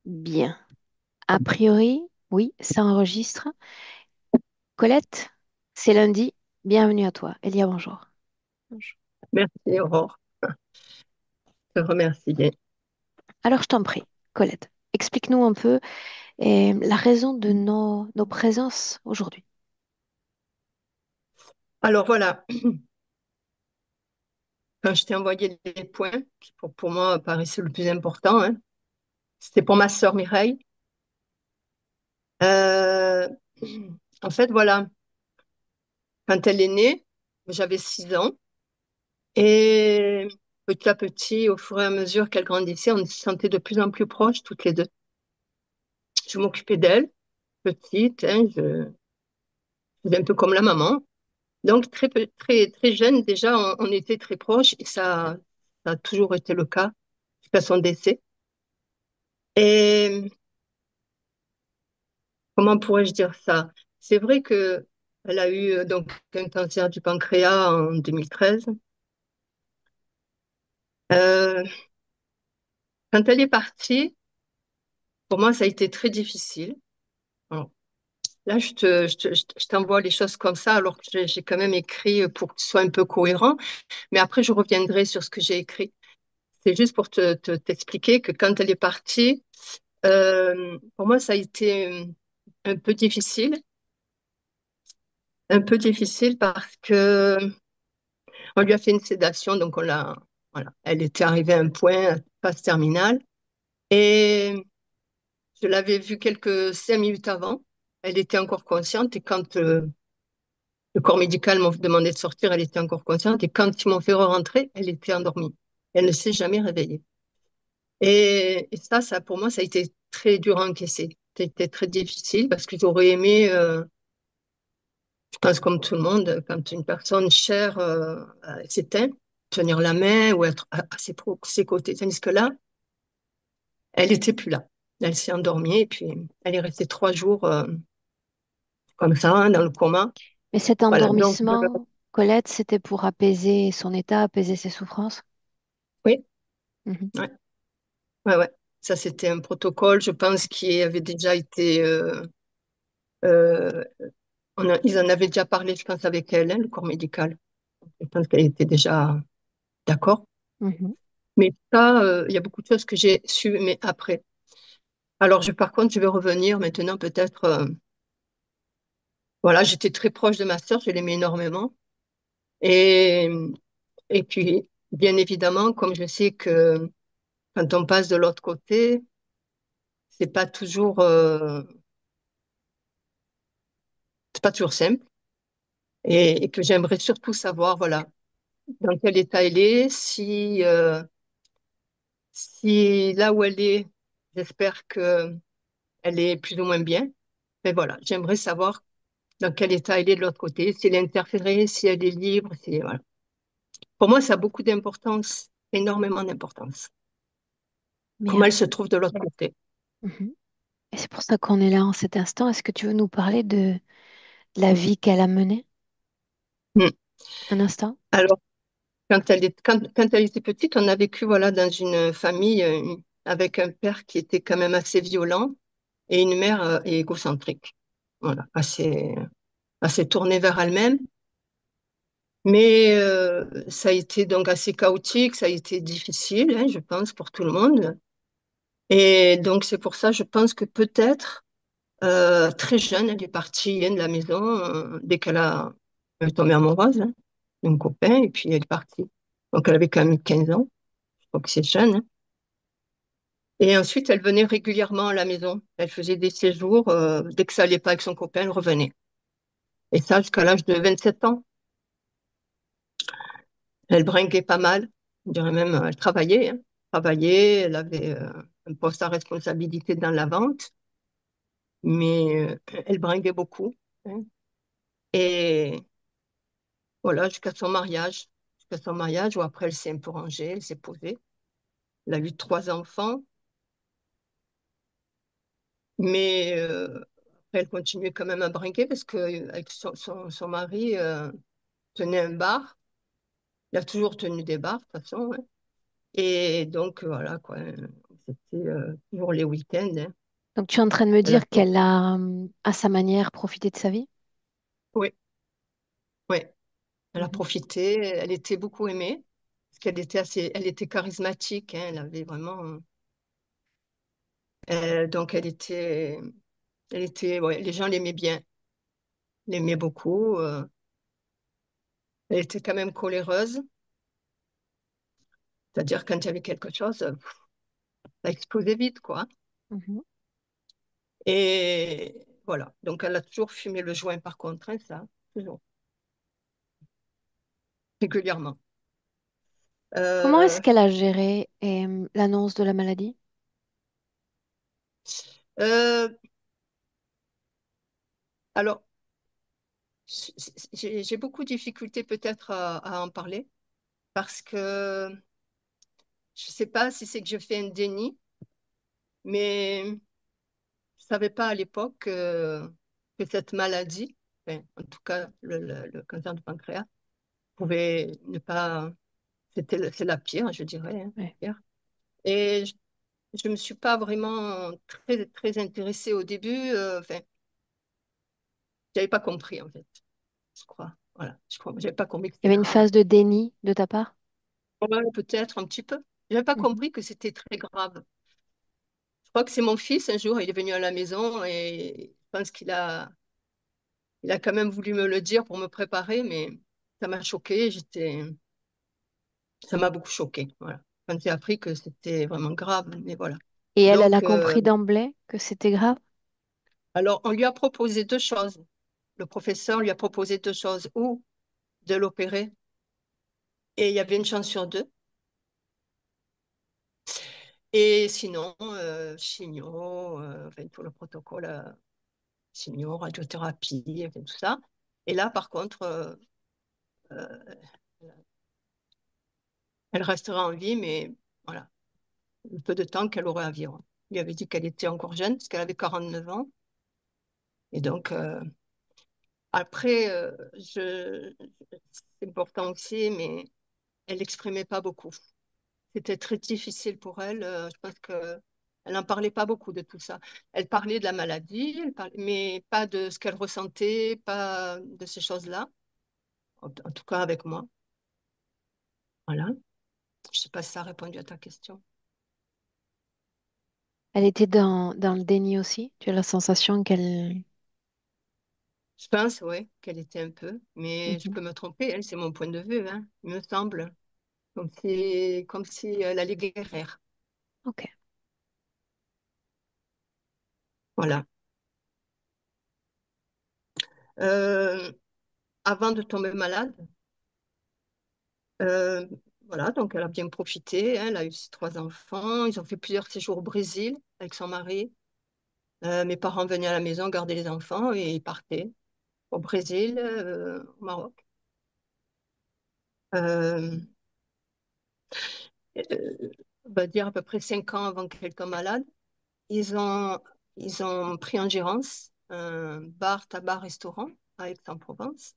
Bien. A priori, oui, ça enregistre. Colette, c'est lundi. Bienvenue à toi. Elia, bonjour. Bonjour. Merci, Aurore. Je te remercie bien. Alors, je t'en prie, Colette, explique-nous un peu la raison de nos présences aujourd'hui. Alors voilà, quand je t'ai envoyé les points, qui pour moi paraissaient le plus important, hein, c'était pour ma sœur Mireille. Euh, En fait, voilà, quand elle est née, j'avais 6 ans. Et petit à petit, au fur et à mesure qu'elle grandissait, on se sentait de plus en plus proches, toutes les deux. Je m'occupais d'elle, petite, hein, je faisais un peu comme la maman. Donc, très, très jeune, déjà, on était très proches et ça a toujours été le cas jusqu'à son décès. Et comment pourrais-je dire ça? C'est vrai que elle a eu donc un cancer du pancréas en 2013. Euh, Quand elle est partie, pour moi, ça a été très difficile. Alors, là, je t'envoie les choses comme ça, alors que j'ai quand même écrit pour que ce soit un peu cohérent. Mais après, je reviendrai sur ce que j'ai écrit. C'est juste pour t'expliquer que quand elle est partie, pour moi, ça a été un peu difficile. Un peu difficile parce que on lui a fait une sédation, donc voilà, elle était arrivée à un point, phase terminale. Et je l'avais vue quelques 5 minutes avant. Elle était encore consciente et quand le corps médical m'a demandé de sortir, elle était encore consciente. Et quand ils m'ont fait rentrer, elle était endormie. Elle ne s'est jamais réveillée. Et ça, pour moi, ça a été très dur à encaisser. C'était très difficile parce que j'aurais aimé, je pense comme tout le monde, quand une personne chère s'éteint, tenir la main ou être à ses côtés. Tandis que là, elle était plus là. Elle s'est endormie et puis elle est restée 3 jours comme ça, hein, dans le coma. Mais cet Voilà, donc endormissement, Colette, c'était pour apaiser son état, apaiser ses souffrances. oui, Mhm. ouais, ouais, ouais. Ça, c'était un protocole, je pense, qui avait déjà été... euh, ils en avaient déjà parlé, je pense, avec elle, hein, le corps médical. Je pense qu'elle était déjà d'accord. Mhm. Mais ça, il y a beaucoup de choses que j'ai su, mais après. Alors, par contre, je vais revenir maintenant peut-être. Voilà, j'étais très proche de ma sœur, je l'aimais énormément. Et, et puis, bien évidemment, comme je sais que quand on passe de l'autre côté, c'est pas toujours simple. Et que j'aimerais surtout savoir, voilà, dans quel état elle est, si là où elle est, j'espère que elle est plus ou moins bien. Mais voilà, j'aimerais savoir dans quel état elle est de l'autre côté, si elle est interférée, si elle est libre, voilà. Pour moi, ça a beaucoup d'importance, énormément d'importance. Mais, Comment elle se trouve de l'autre côté. mhm. Et c'est pour ça qu'on est là en cet instant. Est-ce que tu veux nous parler de la vie qu'elle a menée Hmm. un instant? Alors, quand elle était petite, on a vécu voilà, dans une famille avec un père qui était quand même assez violent et une mère égocentrique. Voilà, assez tournée vers elle-même. Mais ça a été donc assez chaotique, ça a été difficile, hein, je pense, pour tout le monde. Et donc, c'est pour ça, je pense que peut-être, très jeune, elle est partie de la maison dès elle est tombée amoureuse hein, d'un copain, et puis elle est partie. Donc, elle avait quand même 15 ans, je crois que c'est jeune. Hein. Et ensuite, elle venait régulièrement à la maison. Elle faisait des séjours. Dès que ça allait pas avec son copain, elle revenait. Et ça, jusqu'à l'âge de 27 ans. Elle bringuait pas mal. Je dirais même, elle travaillait. Hein. Travaillait, elle avait un poste à responsabilité dans la vente, mais elle bringuait beaucoup. Hein. Et voilà, jusqu'à son mariage. Jusqu'à son mariage, où après, elle s'est un peu rangée, elle s'est posée. Elle a eu 3 enfants, mais après, elle continuait quand même à bringuer parce que avec son mari tenait un bar. Il a toujours tenu des bars, de toute façon. Hein. Et donc, voilà, quoi. c'était toujours les week-ends, hein. Donc tu es en train de me Elle a dire toujours- qu'elle a, à sa manière, profité de sa vie? Oui, oui. Elle a Mhm. profité. Elle était beaucoup aimée parce qu'elle était elle était charismatique, hein. Elle avait vraiment, donc ouais, les gens l'aimaient bien, l'aimaient beaucoup. Elle était quand même coléreuse, c'est-à-dire quand il y avait quelque chose, ça explosait vite, quoi. Mhm. Et voilà. Donc elle a toujours fumé le joint, par contre, hein, ça, toujours, régulièrement. Comment est-ce Euh, qu'elle a géré l'annonce de la maladie? euh, alors, j'ai beaucoup de difficultés peut-être à en parler parce que je ne sais pas si c'est que je fais un déni, mais je ne savais pas à l'époque que cette maladie, enfin, en tout cas le cancer du pancréas, pouvait ne pas. C'est la pire, je dirais, hein, Ouais. pire. Et je ne me suis pas vraiment très, très intéressée au début. Enfin, je n'avais pas compris, en fait, je crois. Voilà, je crois. J'avais pas compris que Il y c'était avait une grave. phase de déni de ta part? Ouais, peut-être un petit peu. Je n'avais pas Mhm. compris que c'était très grave. Je crois que c'est mon fils, un jour, il est venu à la maison et je pense il a quand même voulu me le dire pour me préparer, mais ça m'a choqué. Ça m'a beaucoup choqué. Voilà. Quand j'ai appris que c'était vraiment grave, mais voilà. Et elle a Donc, compris d'emblée que c'était grave? alors, on lui a proposé deux choses. Le professeur lui a proposé deux choses, ou de l'opérer, et il y avait une chance sur deux, et sinon, chimio, enfin, tout le protocole, chimio, radiothérapie, enfin, tout ça. Et là, par contre, euh, elle restera en vie, mais voilà, le peu de temps qu'elle aurait à vivre. Il lui avait dit qu'elle était encore jeune, parce qu'elle avait 49 ans. Et donc, après, c'est important aussi, mais elle n'exprimait pas beaucoup. C'était très difficile pour elle. Je pense que elle n'en parlait pas beaucoup de tout ça. Elle parlait de la maladie, mais pas de ce qu'elle ressentait, pas de ces choses-là. En tout cas avec moi. Voilà. Je ne sais pas si ça a répondu à ta question. Elle était dans le déni aussi? Tu as la sensation qu'elle... Je pense, oui, qu'elle était un peu, mais je Mhm. peux me tromper, hein, c'est mon point de vue, hein, il me semble, comme si elle allait guérir. Ok. Voilà. Euh, Avant de tomber malade, euh, voilà, donc elle a bien profité, hein, elle a eu ses trois enfants, ils ont fait plusieurs séjours au Brésil avec son mari. Mes parents venaient à la maison garder les enfants et ils partaient au Brésil, au Maroc. Euh, euh, on va dire à peu près 5 ans avant qu'elle tombe malade. Ils ont, ils ont pris en gérance un bar, tabac, restaurant à Aix-en-Provence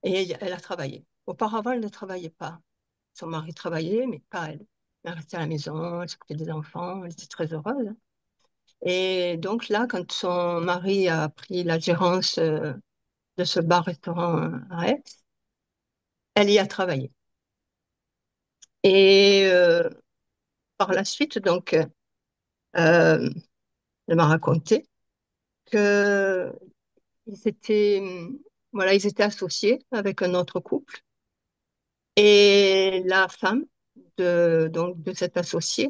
et elle a travaillé. Auparavant, elle ne travaillait pas. Son mari travaillait, mais pas elle. Elle restait à la maison, elle s'occupait des enfants, elle était très heureuse. Et donc là, quand son mari a pris la gérance de ce bar-restaurant à Aix, elle y a travaillé. Et par la suite, donc, elle m'a raconté que ils étaient, voilà, ils étaient associés avec un autre couple. Et la femme donc, de cet associé,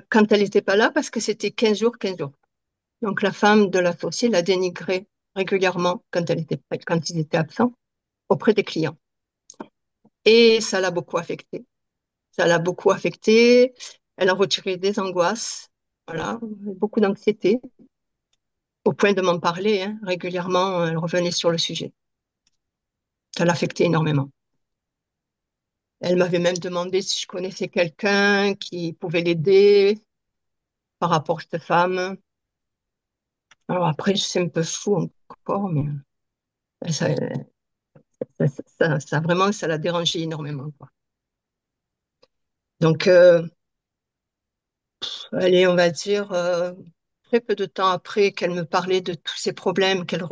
quand elle n'était pas là, parce que c'était 15 jours, 15 jours. Donc la femme de l'associé la dénigrait régulièrement quand ils étaient absents auprès des clients. Et ça l'a beaucoup affectée. Ça l'a beaucoup affectée. Elle a retiré des angoisses, voilà, beaucoup d'anxiété, au point de m'en parler, hein. Régulièrement, elle revenait sur le sujet. Ça l'affectait énormément. Elle m'avait même demandé si je connaissais quelqu'un qui pouvait l'aider par rapport à cette femme. Alors après, c'est un peu fou encore, mais ça, vraiment, ça l'a dérangé énormément, quoi. Donc, allez, on va dire, très peu de temps après qu'elle me parlait de tous ces problèmes qu'elle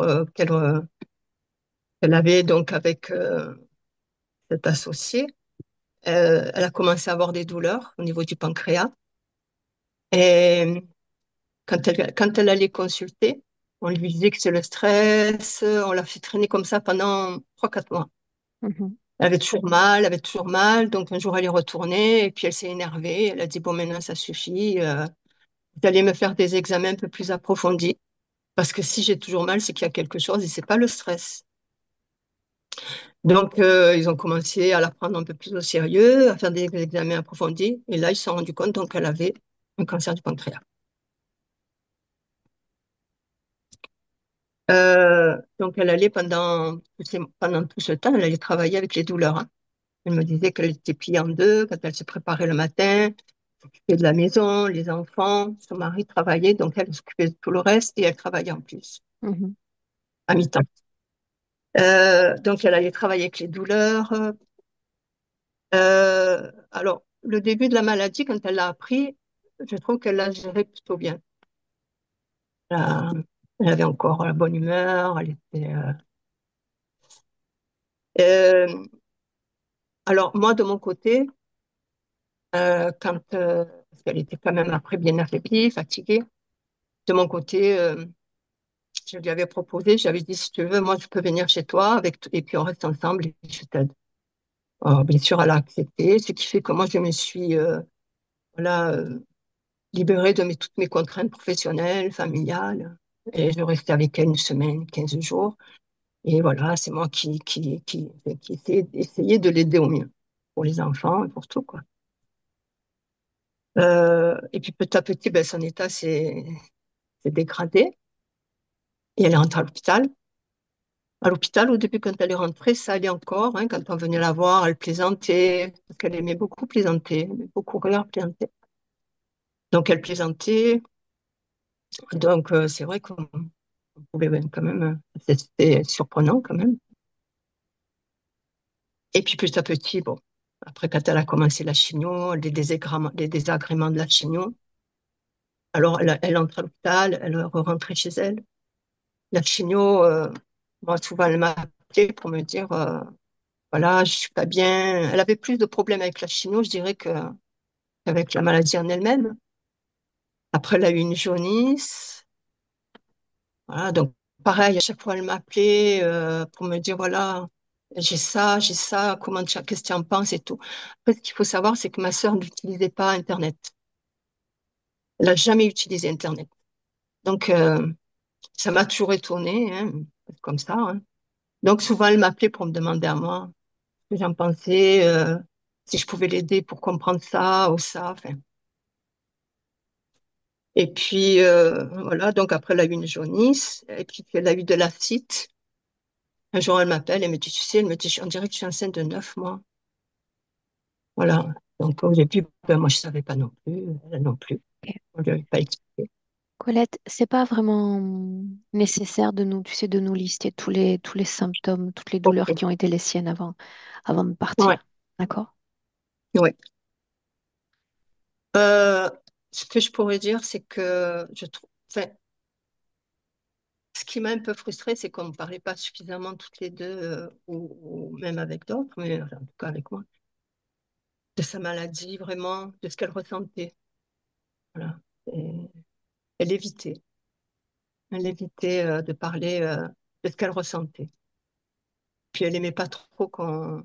avait donc avec cet associé, elle a commencé à avoir des douleurs au niveau du pancréas. Et quand elle allait consulter, on lui disait que c'est le stress, on l'a fait traîner comme ça pendant 3, 4 mois. Mhm, Elle avait toujours mal, elle avait toujours mal. Donc un jour, elle est retournée et puis elle s'est énervée. Elle a dit, bon, maintenant, ça suffit. Vous allez me faire des examens un peu plus approfondis. Parce que si j'ai toujours mal, c'est qu'il y a quelque chose et c'est pas le stress. Donc, ils ont commencé à la prendre un peu plus au sérieux, à faire des examens approfondis. Et là, ils se sont rendus compte donc qu'elle avait un cancer du pancréas. Donc, elle allait pendant tout ce temps, elle allait travailler avec les douleurs, hein. Elle me disait qu'elle était pliée en deux quand elle se préparait le matin, s'occupait de la maison, les enfants. Son mari travaillait, donc elle s'occupait de tout le reste et elle travaillait en plus, mhm, à mi-temps. Donc, elle allait travailler avec les douleurs. Alors, le début de la maladie, quand elle l'a appris, je trouve qu'elle l'a géré plutôt bien. Elle avait encore la bonne humeur. Euh, alors, moi, de mon côté, parce qu'elle était quand même après bien affaiblie, fatiguée, de mon côté, je lui avais proposé, j'avais dit, si tu veux, moi, je peux venir chez toi et puis on reste ensemble et je t'aide. Alors, bien sûr, elle a accepté, ce qui fait que moi, je me suis voilà, libérée de toutes mes contraintes professionnelles, familiales. Et je restais avec elle une semaine, 15 jours. Et voilà, c'est moi qui essayais de l'aider au mieux pour les enfants et pour tout, quoi. Et puis petit à petit, ben, son état s'est dégradé et elle est rentrée à l'hôpital. À l'hôpital, au début, quand elle est rentrée, ça allait encore, hein. Quand on venait la voir, elle plaisantait, parce qu'elle aimait beaucoup plaisanter, elle aimait beaucoup rire, plaisanter. Donc elle plaisantait. Donc c'est vrai qu'on pouvait quand même, c'était surprenant quand même. Et puis petit à petit, bon, après quand elle a commencé la chimio, les désagréments de la chimio, alors elle entre à l'hôpital, elle rentrait chez elle. La chimio, moi souvent elle m'a appelé pour me dire, voilà, je suis pas bien. Elle avait plus de problèmes avec la chimio, je dirais, qu'avec la maladie en elle-même. Après, elle a eu une jaunisse. Voilà, donc pareil, à chaque fois, elle m'appelait pour me dire, voilà, j'ai ça, qu'est-ce que tu en penses et tout. Après, ce qu'il faut savoir, c'est que ma sœur n'utilisait pas Internet. Elle n'a jamais utilisé Internet. Donc, ça m'a toujours étonnée, hein, comme ça, hein. Donc, souvent, elle m'appelait pour me demander à moi ce que j'en pensais, si je pouvais l'aider pour comprendre ça ou ça. Enfin, et puis, voilà, donc après, elle a eu une jaunisse, et puis elle a eu de la cystite. Un jour, elle m'appelle, elle me dit, tu sais, elle me dit, on dirait que je suis enceinte de 9 mois. Voilà. Donc, au début, ben, moi, je savais pas non plus, elle non plus. ok. On lui avait pas expliqué. Colette, c'est pas vraiment nécessaire de nous, tu sais, de nous lister tous les symptômes, toutes les douleurs Ok. qui ont été les siennes avant de Ouais, partir. D'accord? ouais. Euh, Ce que je pourrais dire, c'est que je trouve, enfin, ce qui m'a un peu frustrée, c'est qu'on ne parlait pas suffisamment toutes les deux, ou même avec d'autres, mais en tout cas avec moi, de sa maladie, vraiment, de ce qu'elle ressentait. Voilà. Et elle évitait. Elle évitait de parler de ce qu'elle ressentait. Puis elle aimait pas trop qu'on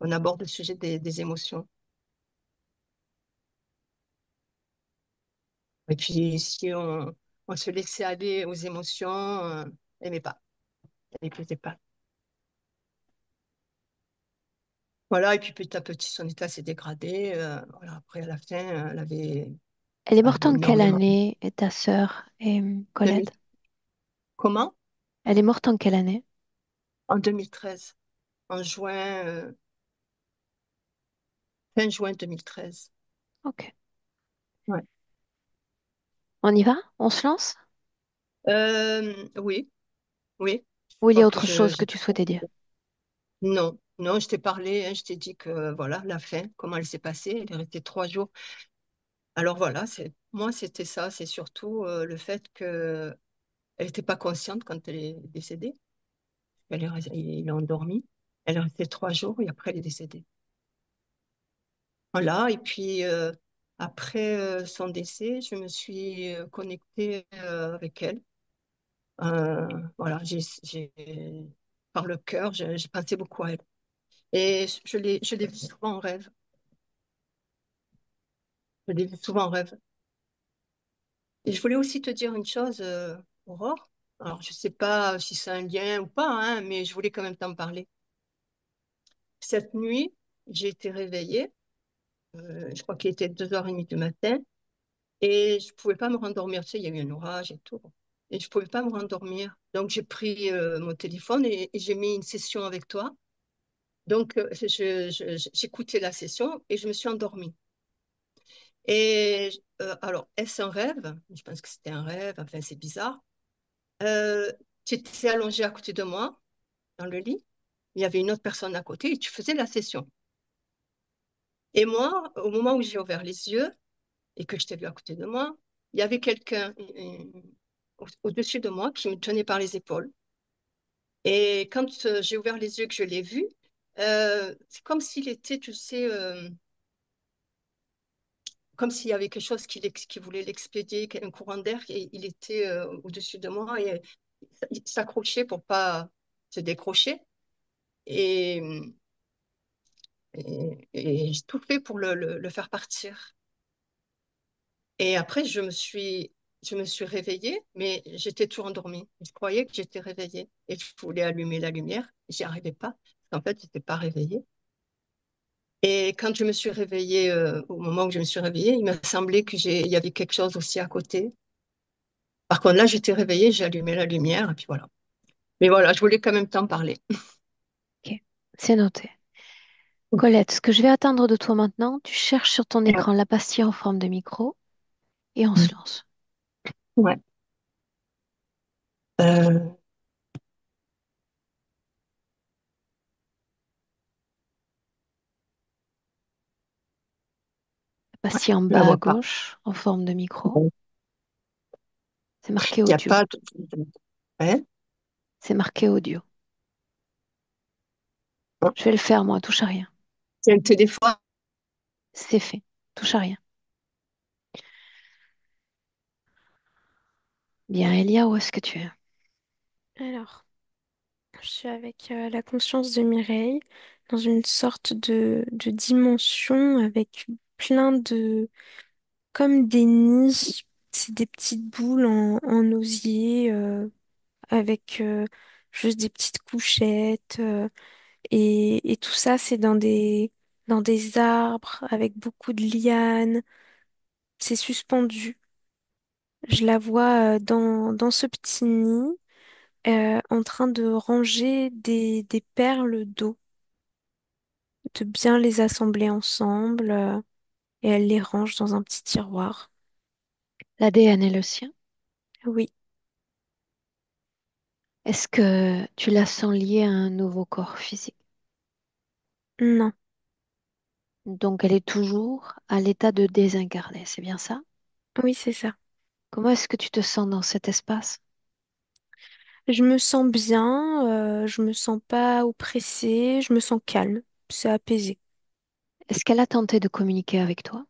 aborde le sujet des émotions. Et puis si on se laissait aller aux émotions, elle aimait pas. Elle n'écoutait pas. Voilà, et puis petit à petit, son état s'est dégradé. Voilà, après, à la fin, elle avait Elle est bah, morte en quelle énormément. année, ta sœur et 2000 Colette? Comment? Elle est morte en quelle année? En 2013, en juin, fin juin 2013. Ok. Ouais. On y va? On se lance? Oui, oui. Je Ou il y crois a que autre chose que j'ai tu tout. souhaitais dire? Non, non, je t'ai parlé, hein, je t'ai dit que voilà, la fin, comment elle s'est passée. Elle est restée 3 jours. Alors voilà, moi c'était ça, c'est surtout le fait que elle n'était pas consciente quand elle est décédée. Il est endormi. Elle est restée 3 jours et après elle est décédée. Voilà, et puis après son décès, je me suis connectée avec elle. Euh, voilà, par le cœur, j'ai pensé beaucoup à elle. Et je l'ai vue souvent en rêve. Je l'ai vue souvent en rêve. Et je voulais aussi te dire une chose, Aurore. Alors, je ne sais pas si c'est un lien ou pas, hein, mais je voulais quand même t'en parler. Cette nuit, j'ai été réveillée, je crois qu'il était 2h30 du matin, et je ne pouvais pas me rendormir. Tu sais, il y a eu un orage et tout. Et je ne pouvais pas me rendormir. Donc, j'ai pris mon téléphone et j'ai mis une session avec toi. Donc, j'écoutais la session et je me suis endormie. Et alors, est-ce un rêve? Je pense que c'était un rêve, enfin, c'est bizarre. Euh, Tu étais allongé à côté de moi, dans le lit. Il y avait une autre personne à côté et tu faisais la session. Et moi, au moment où j'ai ouvert les yeux et que je t'ai vu à côté de moi, il y avait quelqu'un au-dessus de moi qui me tenait par les épaules. Et quand j'ai ouvert les yeux et que je l'ai vu, c'est comme s'il était, tu sais, comme s'il y avait quelque chose qui voulait l'expédier, un courant d'air, et il était au-dessus de moi et il s'accrochait pour pas se décrocher. Et, et j'ai tout fait pour le faire partir. Et après, je me suis réveillée, mais j'étais toujours endormie. Je croyais que j'étais réveillée et je voulais allumer la lumière. J'y arrivais pas, parce qu'en fait, je n'étais pas réveillée. Et quand je me suis réveillée, au moment où je me suis réveillée, il m'a semblé il y avait quelque chose aussi à côté. Par contre, là, j'étais réveillée, j'ai allumé la lumière, et puis voilà. Mais voilà, je voulais quand même t'en parler. Ok, c'est noté. Colette, ce que je vais attendre de toi maintenant, tu cherches sur ton Ouais. écran la pastille en forme de micro et on se lance. Ouais. Euh, La ouais, pastille en je la bas à vois pas. gauche en forme de micro, Il c'est marqué n'y a audio. pas de... Hein. C'est marqué audio. Je vais le faire moi, touche à rien. C'est un téléphone. C'est fait, touche à rien. Bien, Elia, où est-ce que tu es? Alors, je suis avec la conscience de Mireille dans une sorte de dimension avec plein de... comme des nids, c'est des petites boules en osier avec juste des petites couchettes et tout ça c'est dans des arbres avec beaucoup de lianes, c'est suspendu. Je la vois dans ce petit nid en train de ranger des perles d'eau, de bien les assembler ensemble, et elle les range dans un petit tiroir. L'ADN est le sien. Oui, Est-ce que tu la sens liée à un nouveau corps physique? non, Donc elle est toujours à l'état de désincarné, c'est bien ça? oui, c'est ça. Comment est-ce que tu te sens dans cet espace? Je me sens bien, je me sens pas oppressée, je me sens calme, c'est apaisé. Est-ce qu'elle a tenté de communiquer avec toi?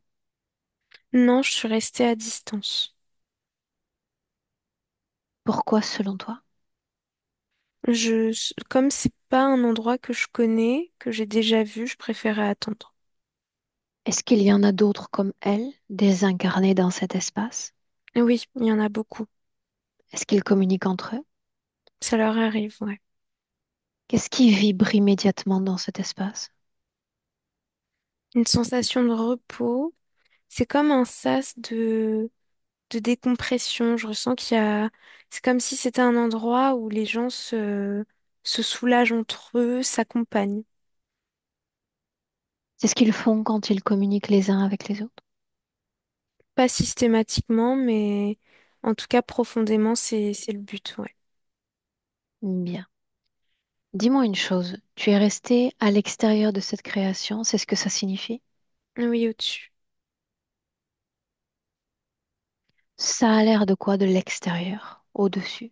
Non, je suis restée à distance. Pourquoi selon toi? Comme c'est pas un endroit que je connais, que j'ai déjà vu, je préférais attendre. Est-ce qu'il y en a d'autres comme elle, désincarnés dans cet espace? Oui, il y en a beaucoup. Est-ce qu'ils communiquent entre eux? Ça leur arrive, ouais. Qu'est-ce qui vibre immédiatement dans cet espace? Une sensation de repos. C'est comme un sas de décompression. Je ressens qu'il y a... C'est comme si c'était un endroit où les gens se soulagent entre eux, s'accompagnent. C'est ce qu'ils font quand ils communiquent les uns avec les autres? Pas systématiquement, mais en tout cas profondément, c'est le but, ouais. Bien. Dis-moi une chose, tu es resté à l'extérieur de cette création, c'est ce que ça signifie? Oui, au-dessus. Ça a l'air de quoi de l'extérieur, au-dessus?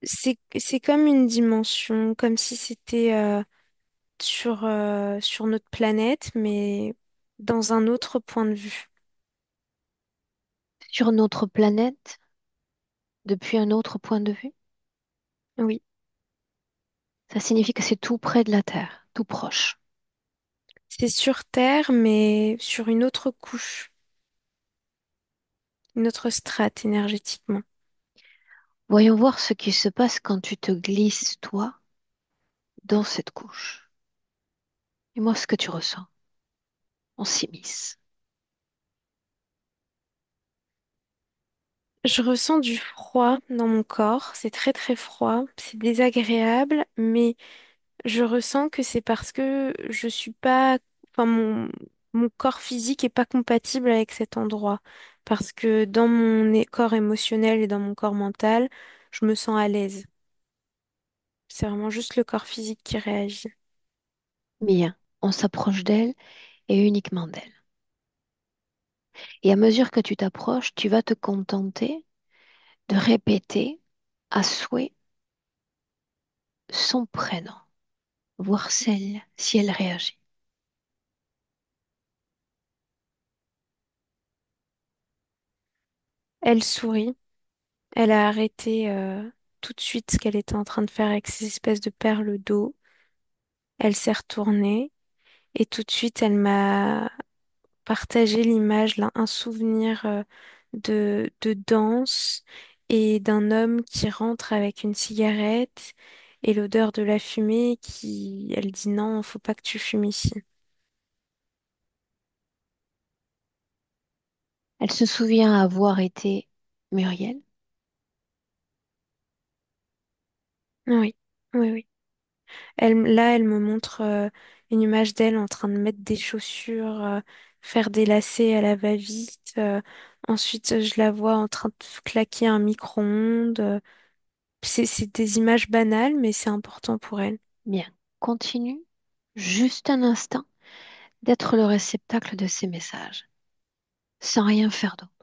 C'est comme une dimension, comme si c'était sur notre planète, mais dans un autre point de vue. Sur notre planète, depuis un autre point de vue? Oui, Ça signifie que c'est tout près de la Terre, tout proche. c'est sur Terre, mais sur une autre couche, une autre strate énergétiquement. Voyons voir ce qui se passe quand tu te glisses, toi, dans cette couche. Et moi, ce que tu ressens. On s'immisce. Je ressens du froid dans mon corps, c'est très très froid, c'est désagréable, mais je ressens que c'est parce que je suis pas, enfin mon corps physique est pas compatible avec cet endroit. Parce que dans mon corps émotionnel et dans mon corps mental, je me sens à l'aise. C'est vraiment juste le corps physique qui réagit. Bien, on s'approche d'elle et uniquement d'elle. Et à mesure que tu t'approches, tu vas te contenter de répéter à souhait son prénom, voir celle si elle réagit. Elle sourit. Elle a arrêté tout de suite ce qu'elle était en train de faire avec ces espèces de perles d'eau. Elle s'est retournée et tout de suite elle m'a partagé l'image, là, un souvenir de danse et d'un homme qui rentre avec une cigarette et l'odeur de la fumée qui, elle dit non, faut pas que tu fumes ici. Elle se souvient avoir été Muriel. Oui, oui, oui. Là, elle me montre une image d'elle en train de mettre des chaussures, faire des lacets à la va-vite. Ensuite, je la vois en train de claquer un micro-ondes. C'est des images banales, mais c'est important pour elle. Bien, continue juste un instant d'être le réceptacle de ces messages, sans rien faire d'autre.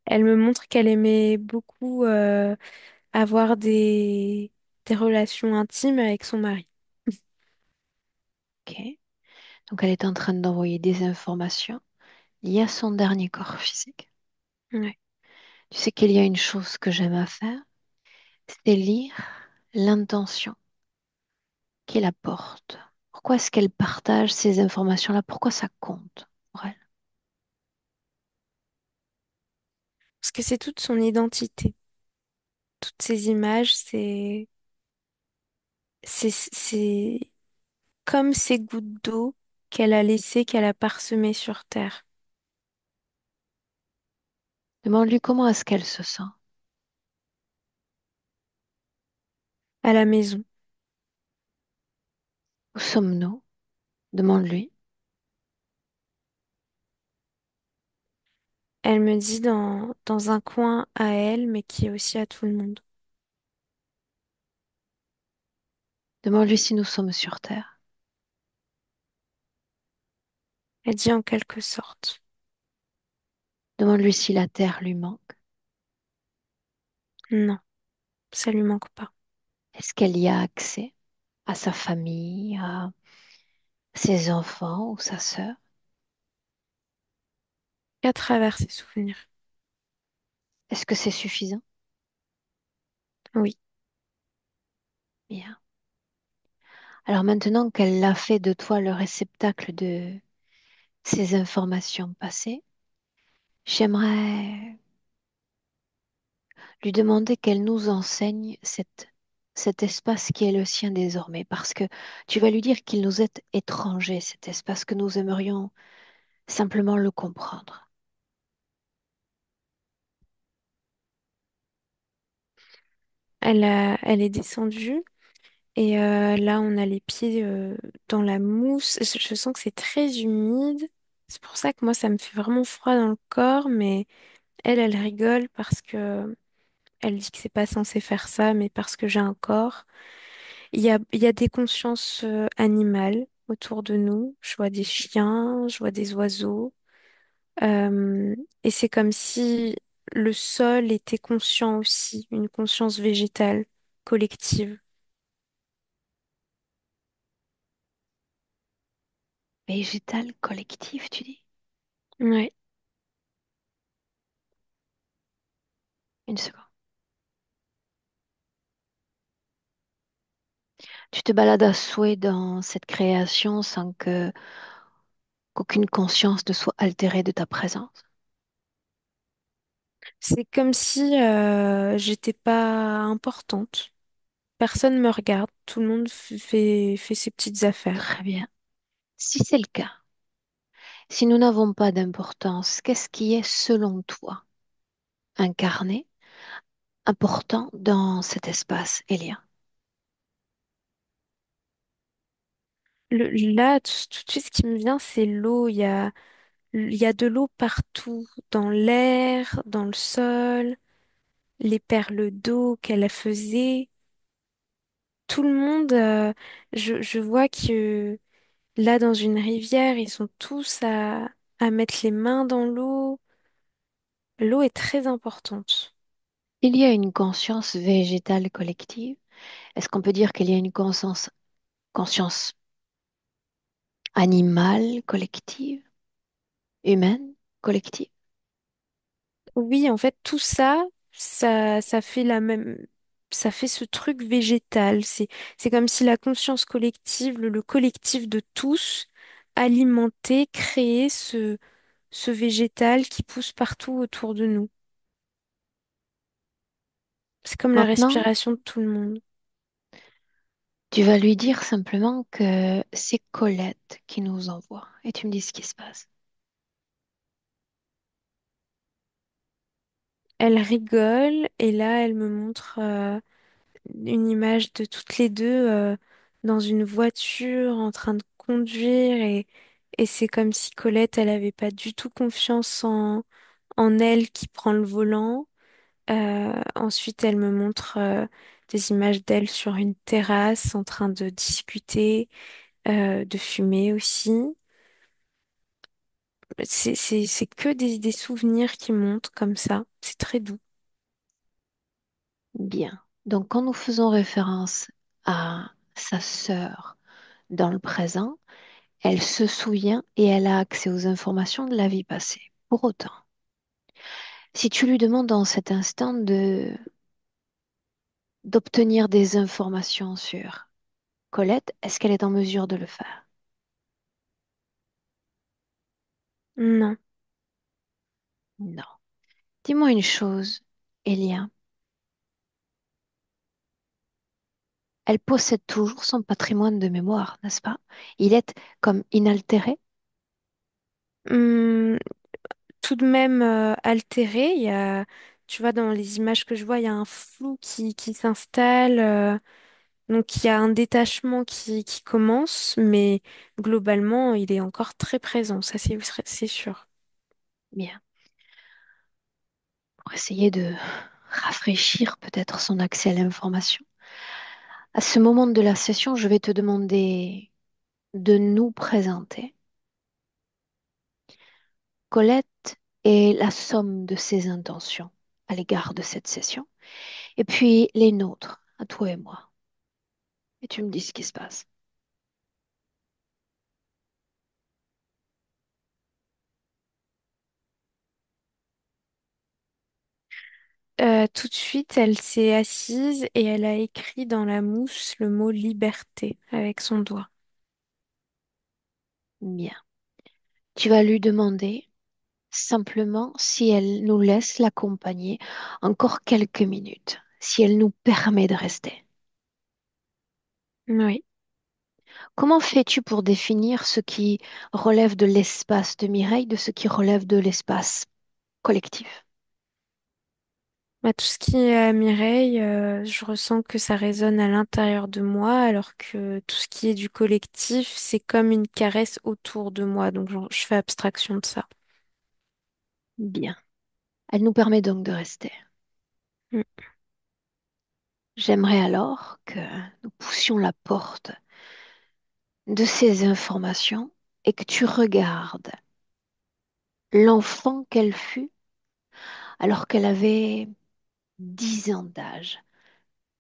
Elle me montre qu'elle aimait beaucoup avoir des relations intimes avec son mari. Ok? Donc elle est en train d'envoyer des informations liées à son dernier corps physique. Ouais. Tu sais qu'il y a une chose que j'aime à faire, c'est lire l'intention qu'il apporte. Pourquoi est-ce qu'elle partage ces informations-là? Pourquoi ça compte pour elle? Parce que c'est toute son identité. Toutes ces images, c'est comme ces gouttes d'eau qu'elle a laissées, qu'elle a parsemées sur Terre, Demande-lui comment est-ce qu'elle se sent. à la maison. Où sommes-nous? Demande-lui. Elle me dit dans un coin à elle, mais qui est aussi à tout le monde. Demande-lui si nous sommes sur Terre. Elle dit en quelque sorte. Demande-lui si la Terre lui manque. Non, ça lui manque pas. Est-ce qu'elle y a accès à sa famille, à ses enfants ou sa sœur? Qu'à travers ses souvenirs. Est-ce que c'est suffisant? Oui. Bien. Alors maintenant qu'elle a fait de toi le réceptacle de ces informations passées, j'aimerais lui demander qu'elle nous enseigne cet espace qui est le sien désormais, parce que tu vas lui dire qu'il nous est étranger, cet espace que nous aimerions simplement le comprendre. Elle est descendue et là, on a les pieds dans la mousse. Je sens que c'est très humide. C'est pour ça que moi, ça me fait vraiment froid dans le corps, mais elle rigole parce que elle dit que c'est pas censé faire ça, mais parce que j'ai un corps. il y a des consciences animales autour de nous. Je vois des chiens, je vois des oiseaux. Euh, et c'est comme si le sol était conscient aussi, une conscience végétale collective. Végétal collectif, tu dis? Ouais. Une seconde. Tu te balades à souhait dans cette création sans que qu'aucune conscience ne soit altérée de ta présence. C'est comme si j'étais pas importante. Personne me regarde, tout le monde fait ses petites affaires. Très bien. Si c'est le cas, si nous n'avons pas d'importance, qu'est-ce qui est, selon toi, incarné, important dans cet espace, Elia? Là, tout de suite, ce qui me vient, c'est l'eau. Il y a de l'eau partout, dans l'air, dans le sol, les perles d'eau qu'elle faisait. Tout le monde, je vois que là, dans une rivière, ils sont tous à mettre les mains dans l'eau. L'eau est très importante. Il y a une conscience végétale collective. Est-ce qu'on peut dire qu'il y a une conscience animale collective, humaine collective? Oui, en fait, tout ça, ça fait la même, ça fait ce truc végétal. C'est comme si la conscience collective, le collectif de tous, alimentait, créait ce végétal qui pousse partout autour de nous. C'est comme la Maintenant, respiration de tout le monde. tu vas lui dire simplement que c'est Colette qui nous envoie et tu me dis ce qui se passe. Elle rigole et là, elle me montre une image de toutes les deux dans une voiture en train de conduire et c'est comme si Colette, elle avait pas du tout confiance en elle qui prend le volant. Ensuite, elle me montre des images d'elle sur une terrasse en train de discuter, de fumer aussi. C'est que des souvenirs qui montent comme ça. C'est très doux. Bien. Donc, quand nous faisons référence à sa sœur dans le présent, elle se souvient et elle a accès aux informations de la vie passée. Pour autant, si tu lui demandes dans cet instant d'obtenir des informations sur Colette, est-ce qu'elle est en mesure de le faire? Non. Non. Dis-moi une chose, Elia. Elle possède toujours son patrimoine de mémoire, n'est-ce pas? Il est comme inaltéré. Hum, tout de même altéré. Il y a, tu vois, dans les images que je vois, il y a un flou qui s'installe. Donc il y a un détachement qui commence, mais globalement, il est encore très présent. Ça, c'est sûr. Bien. Pour essayer de rafraîchir peut-être son accès à l'information. À ce moment de la session, je vais te demander de nous présenter. Colette est la somme de ses intentions à l'égard de cette session, et puis les nôtres, à toi et moi. Et tu me dis ce qui se passe. Tout de suite, elle s'est assise et elle a écrit dans la mousse le mot liberté avec son doigt. Bien. Tu vas lui demander simplement si elle nous laisse l'accompagner encore quelques minutes, si elle nous permet de rester. Oui. Comment fais-tu pour définir ce qui relève de l'espace de Mireille de ce qui relève de l'espace collectif? Bah, tout ce qui est à Mireille, je ressens que ça résonne à l'intérieur de moi, alors que tout ce qui est du collectif, c'est comme une caresse autour de moi. Donc, je fais abstraction de ça. Bien. Elle nous permet donc de rester. Mm. J'aimerais alors que nous poussions la porte de ces informations et que tu regardes l'enfant qu'elle fut alors qu'elle avait 10 ans d'âge,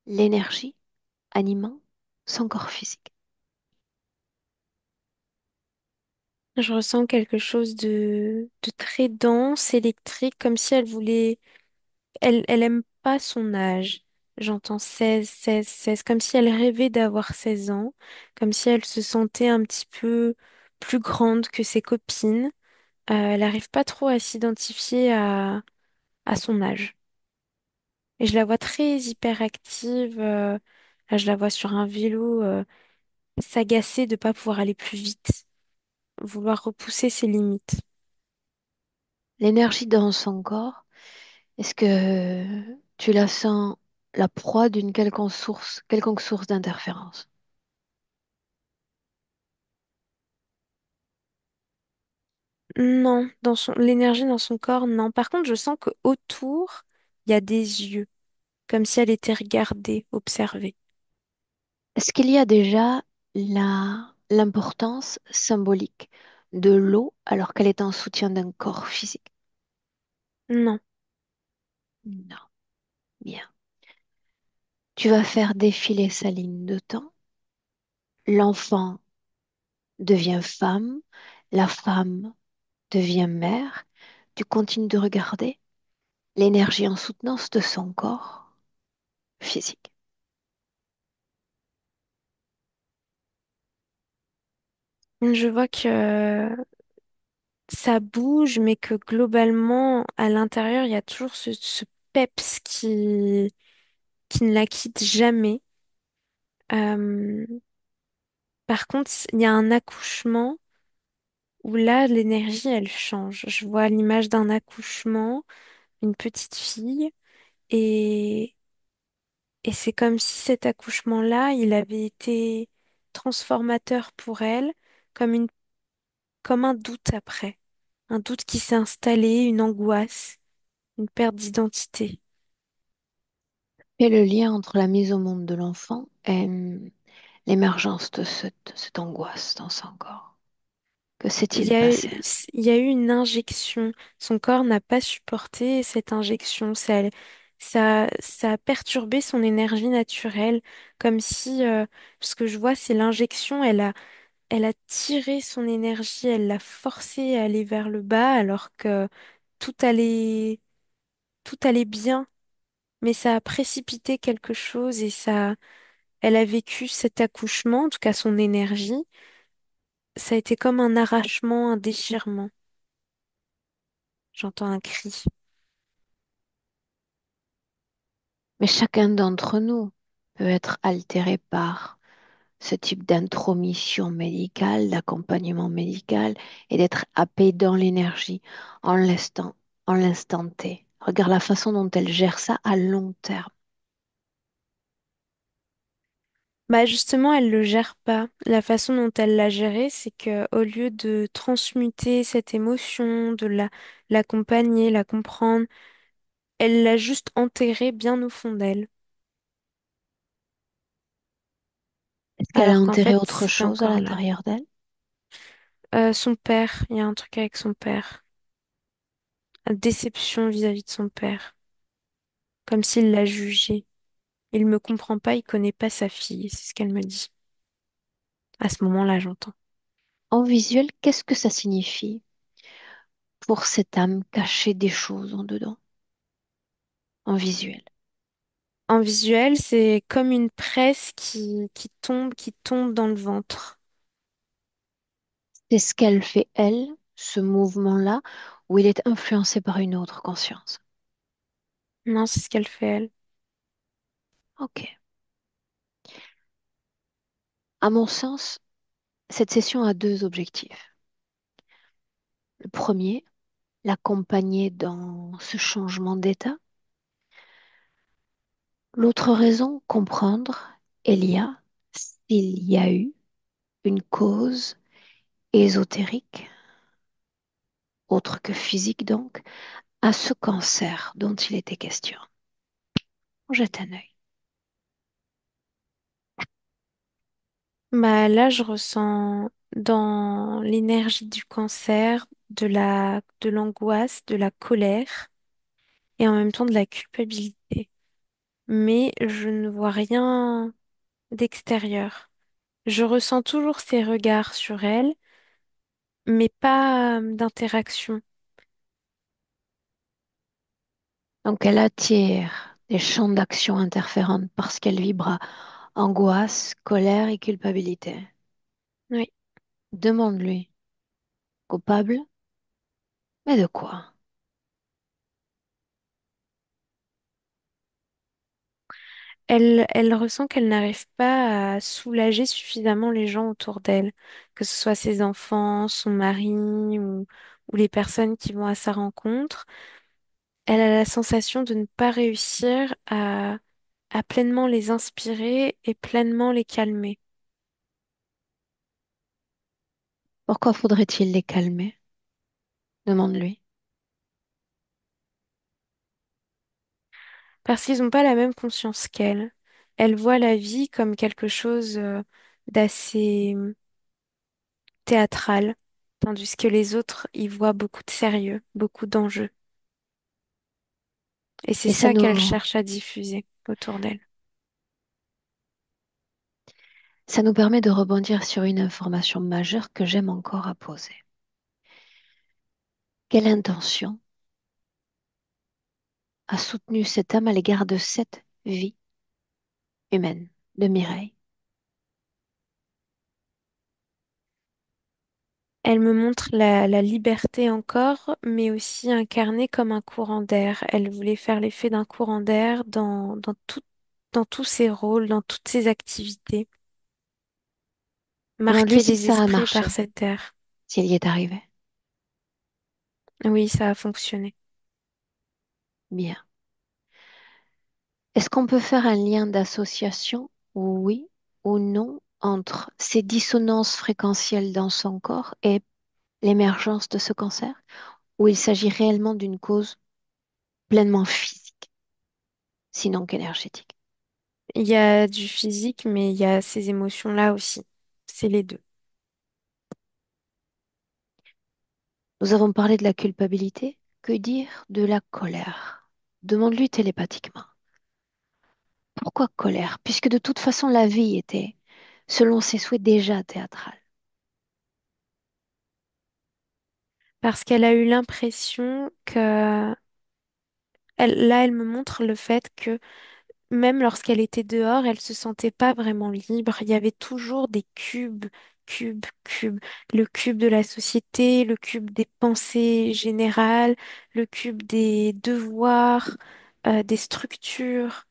l'énergie animant son corps physique. Je ressens quelque chose de très dense, électrique, comme si elle voulait... elle aime pas son âge. J'entends 16, 16, 16, comme si elle rêvait d'avoir 16 ans, comme si elle se sentait un petit peu plus grande que ses copines. Elle n'arrive pas trop à s'identifier à son âge. Et je la vois très hyperactive. Là, je la vois sur un vélo, s'agacer de pas pouvoir aller plus vite, vouloir repousser ses limites. L'énergie dans son corps, est-ce que tu la sens la proie d'une quelconque source d'interférence? Non, l'énergie dans son corps, non. Par contre, je sens que autour, il y a des yeux, comme si elle était regardée, observée. Est-ce qu'il y a déjà l'importance symbolique de l'eau alors qu'elle est en soutien d'un corps physique? Non. Non. Bien. Tu vas faire défiler sa ligne de temps. L'enfant devient femme, la femme devient mère. Tu continues de regarder l'énergie en soutenance de son corps physique. Je vois que ça bouge, mais que globalement, à l'intérieur, il y a toujours ce peps qui ne la quitte jamais. Euh, Par contre, il y a un accouchement où là, l'énergie, elle change. Je vois l'image d'un accouchement, une petite fille, et, et c'est comme si cet accouchement-là, il avait été transformateur pour elle, comme comme un doute après. Un doute qui s'est installé, une angoisse, une perte d'identité. Et le lien entre la mise au monde de l'enfant et l'émergence de cette angoisse dans son corps. Que Il s'est-il y a eu, passé? il y a eu une injection. Son corps n'a pas supporté cette injection. Ça a perturbé son énergie naturelle, comme si, ce que je vois, c'est l'injection. Elle a tiré son énergie, elle l'a forcé à aller vers le bas, alors que tout allait, tout allait bien. Mais ça a précipité quelque chose et elle a vécu cet accouchement, en tout cas son énergie. Ça a été comme un arrachement, un déchirement. J'entends un cri. Mais chacun d'entre nous peut être altéré par ce type d'intromission médicale, d'accompagnement médical et d'être happé dans l'énergie en en l'instant T. Regarde la façon dont elle gère ça à long terme. Bah justement, elle le gère pas. La façon dont elle l'a géré, c'est que au lieu de transmuter cette émotion, l'accompagner, la comprendre, elle l'a juste enterrée bien au fond d'elle. Est-ce qu'elle a Alors qu'en enterré fait, autre c'était chose à encore là. l'intérieur d'elle? Son père, il y a un truc avec son père. Une déception vis-à-vis de son père. Comme s'il l'a jugé. Il me comprend pas, il connaît pas sa fille, c'est ce qu'elle me dit. À ce moment-là, j'entends. En visuel, qu'est-ce que ça signifie pour cette âme cachée des choses en dedans? En visuel. En visuel, c'est comme une presse qui tombe dans le ventre. C'est ce qu'elle fait, elle, ce mouvement-là, où il est influencé par une autre conscience. Non, c'est ce qu'elle fait, elle. Ok. À mon sens, cette session a deux objectifs. Le premier, l'accompagner dans ce changement d'état. L'autre raison, comprendre, Elia, s'il y a eu une cause ésotérique, autre que physique donc, à ce cancer dont il était question. On jette un œil. Bah là, je ressens dans l'énergie du cancer de l'angoisse, de la colère et en même temps de la culpabilité. Mais je ne vois rien d'extérieur. Je ressens toujours ses regards sur elle, mais pas d'interaction. Donc elle attire des champs d'action interférents parce qu'elle vibre à angoisse, colère et culpabilité. Oui. Demande-lui, coupable? Mais de quoi? Elle ressent qu'elle n'arrive pas à soulager suffisamment les gens autour d'elle, que ce soit ses enfants, son mari ou les personnes qui vont à sa rencontre. Elle a la sensation de ne pas réussir à pleinement les inspirer et pleinement les calmer. Pourquoi faudrait-il les calmer? Demande-lui. Parce qu'ils n'ont pas la même conscience qu'elle. Elle voit la vie comme quelque chose d'assez théâtral, tandis que les autres y voient beaucoup de sérieux, beaucoup d'enjeux. Et c'est Et ça qu'elle cherche à diffuser autour d'elle. ça nous permet de rebondir sur une information majeure que j'aime encore à poser. Quelle intention a soutenu cette âme à l'égard de cette vie humaine de Mireille? Elle me montre la liberté encore, mais aussi incarnée comme un courant d'air. Elle voulait faire l'effet d'un courant d'air dans tous ses rôles, dans toutes ses activités, Demande-lui marquer si les ça a esprits par marché, cet air. s'il y est arrivé. Oui, ça a fonctionné. Bien. Est-ce qu'on peut faire un lien d'association, oui ou non, entre ces dissonances fréquentielles dans son corps et l'émergence de ce cancer, ou il s'agit réellement d'une cause pleinement physique, sinon qu'énergétique? Il y a du physique, mais il y a ces émotions-là aussi. C'est les deux. Nous avons parlé de la culpabilité. Que dire de la colère? Demande-lui télépathiquement. Pourquoi colère? Puisque de toute façon, la vie était, selon ses souhaits, déjà théâtrale. Parce qu'elle a eu l'impression que là, elle me montre le fait que même lorsqu'elle était dehors, elle se sentait pas vraiment libre. Il y avait toujours des cubes, cubes, cubes. Le cube de la société, le cube des pensées générales, le cube des devoirs, des structures.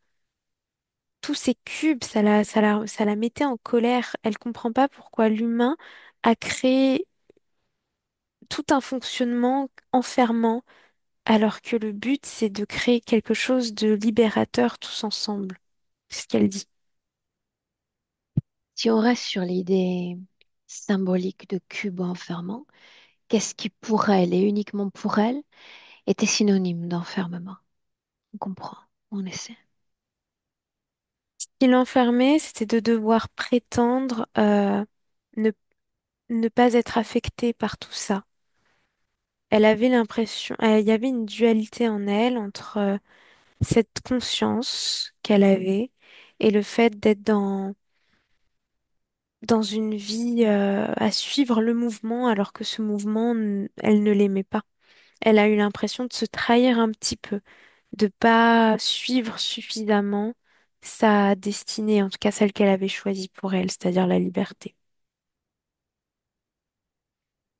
Tous ces cubes, ça la mettait en colère. Elle comprend pas pourquoi l'humain a créé tout un fonctionnement enfermant, alors que le but, c'est de créer quelque chose de libérateur tous ensemble. C'est ce qu'elle dit. Si on reste sur l'idée symbolique de cube enfermant, qu'est-ce qui pour elle et uniquement pour elle était synonyme d'enfermement? On comprend, on essaie. Ce qui l'enfermait, c'était de devoir prétendre ne, ne pas être affectée par tout ça. Elle avait l'impression, il y avait une dualité en elle entre cette conscience qu'elle avait et le fait d'être dans une vie à suivre le mouvement alors que ce mouvement, elle ne l'aimait pas. Elle a eu l'impression de se trahir un petit peu, de pas suivre suffisamment sa destinée, en tout cas celle qu'elle avait choisie pour elle, c'est-à-dire la liberté.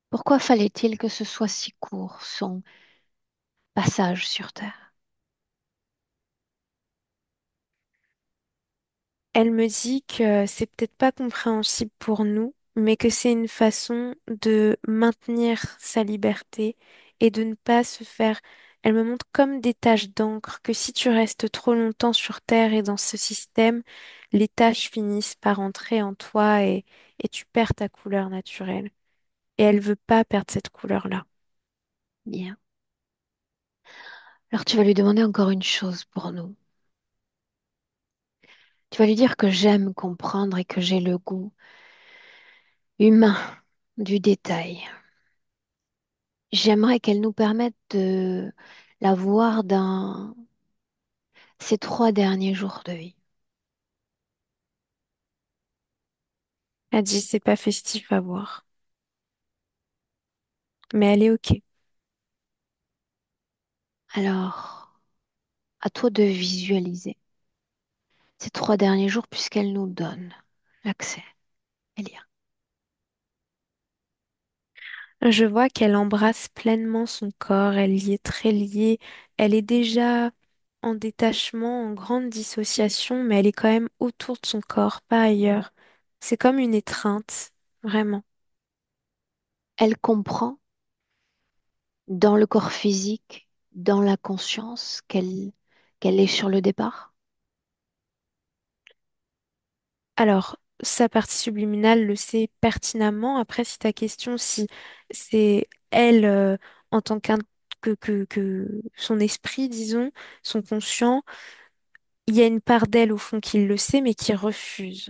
Pourquoi fallait-il que ce soit si court, son passage sur Terre? Elle me dit que c'est peut-être pas compréhensible pour nous, mais que c'est une façon de maintenir sa liberté et de ne pas se faire. Elle me montre comme des taches d'encre que si tu restes trop longtemps sur Terre et dans ce système, les taches finissent par entrer en toi et tu perds ta couleur naturelle. Et elle veut pas perdre cette couleur-là. Bien. Alors tu vas lui demander encore une chose pour nous. Tu vas lui dire que j'aime comprendre et que j'ai le goût humain du détail. J'aimerais qu'elle nous permette de la voir dans ces 3 derniers jours de vie. Elle dit c'est pas festif à voir, mais elle est ok. Alors, à toi de visualiser ces 3 derniers jours puisqu'elle nous donne l'accès. Elia. Je vois qu'elle embrasse pleinement son corps, elle y est très liée, elle est déjà en détachement, en grande dissociation, mais elle est quand même autour de son corps, pas ailleurs. C'est comme une étreinte, vraiment. Elle comprend dans le corps physique, dans la conscience qu'elle est sur le départ. Alors, sa partie subliminale le sait pertinemment. Après, si ta question, si c'est elle en tant que son esprit, disons, son conscient, il y a une part d'elle au fond qui le sait, mais qui refuse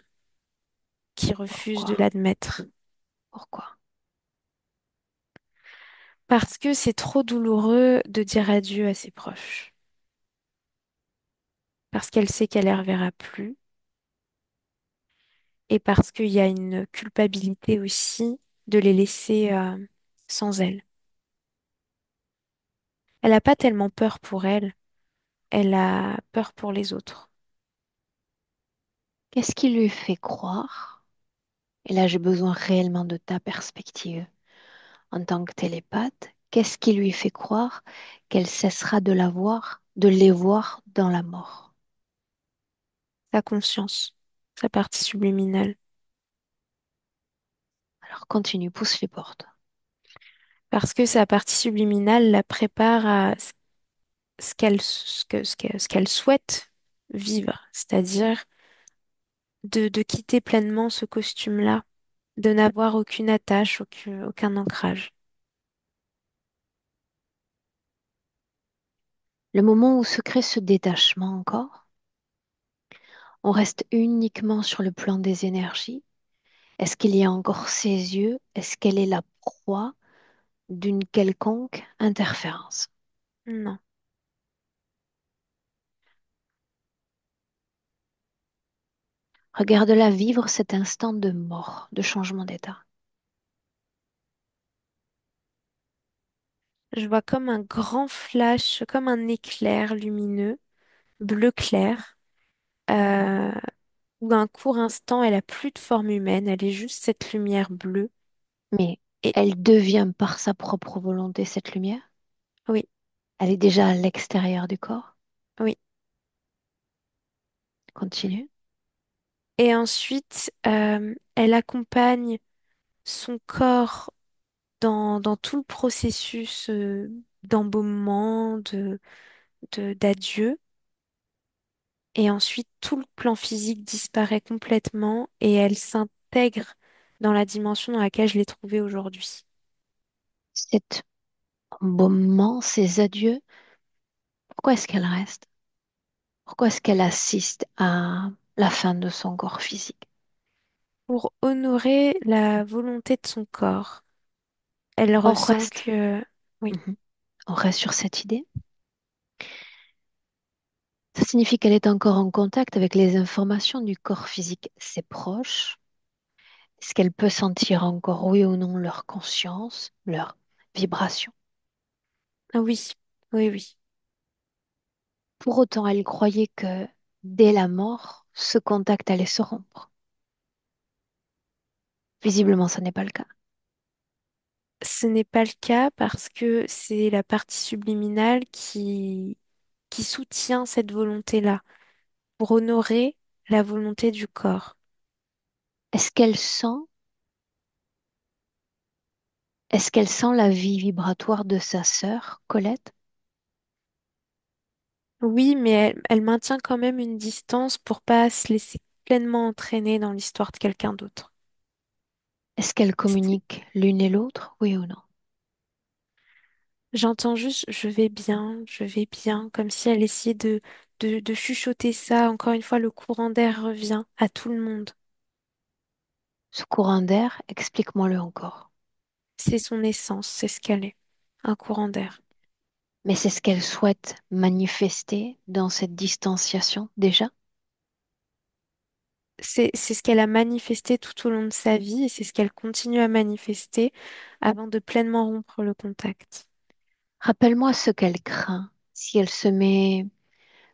de Pourquoi? l'admettre. Pourquoi? Parce que c'est trop douloureux de dire adieu à ses proches. Parce qu'elle sait qu'elle les reverra plus. Et parce qu'il y a une culpabilité aussi de les laisser sans elle. Elle n'a pas tellement peur pour elle, elle a peur pour les autres. Qu'est-ce qui lui fait croire? Et là, j'ai besoin réellement de ta perspective en tant que télépathe. Qu'est-ce qui lui fait croire qu'elle cessera de la voir, de les voir dans la mort? Sa conscience, sa partie subliminale. Alors continue, pousse les portes. Parce que sa partie subliminale la prépare à ce qu'elle souhaite vivre, c'est-à-dire de quitter pleinement ce costume-là, de n'avoir aucune attache, aucun ancrage. Le moment où se crée ce détachement encore, on reste uniquement sur le plan des énergies. Est-ce qu'il y a encore ses yeux? Est-ce qu'elle est la proie d'une quelconque interférence? Non. Regarde-la vivre cet instant de mort, de changement d'état. Je vois comme un grand flash, comme un éclair lumineux, bleu clair, euh, où un court instant, elle a plus de forme humaine, elle est juste cette lumière bleue. Mais Et elle devient par sa propre volonté cette lumière. oui, Elle est déjà à l'extérieur du corps. oui. Continue. Et ensuite, elle accompagne son corps dans tout le processus d'embaumement, d'adieu. Et ensuite, tout le plan physique disparaît complètement et elle s'intègre dans la dimension dans laquelle je l'ai trouvée aujourd'hui. Cet embaumement, ces adieux, pourquoi est-ce qu'elle reste? Pourquoi est-ce qu'elle assiste à la fin de son corps physique? Pour honorer la volonté de son corps, elle On ressent reste, que... Oui, Mhm. On reste sur cette idée. Ça signifie qu'elle est encore en contact avec les informations du corps physique. Ses proches, est-ce qu'elle peut sentir encore, oui ou non, leur conscience, leur vibration? ah oui, oui, oui. Pour autant, elle croyait que dès la mort, ce contact allait se rompre. Visiblement, ce n'est pas le cas. Ce n'est pas le cas parce que c'est la partie subliminale qui soutient cette volonté-là pour honorer la volonté du corps. Est-ce qu'elle sent, est-ce qu'elle sent la vie vibratoire de sa sœur, Colette? Oui, mais elle maintient quand même une distance pour pas se laisser pleinement entraîner dans l'histoire de quelqu'un d'autre. Est-ce qu'elles C'est- communiquent l'une et l'autre, oui ou non? J'entends juste je vais bien, comme si elle essayait de chuchoter ça. Encore une fois, le courant d'air revient à tout le monde. Ce courant d'air, explique-moi-le encore. C'est son essence, c'est ce qu'elle est, un courant d'air. Mais c'est ce qu'elle souhaite manifester dans cette distanciation déjà? C'est ce qu'elle a manifesté tout au long de sa vie et c'est ce qu'elle continue à manifester avant de pleinement rompre le contact. Rappelle-moi ce qu'elle craint si elle se met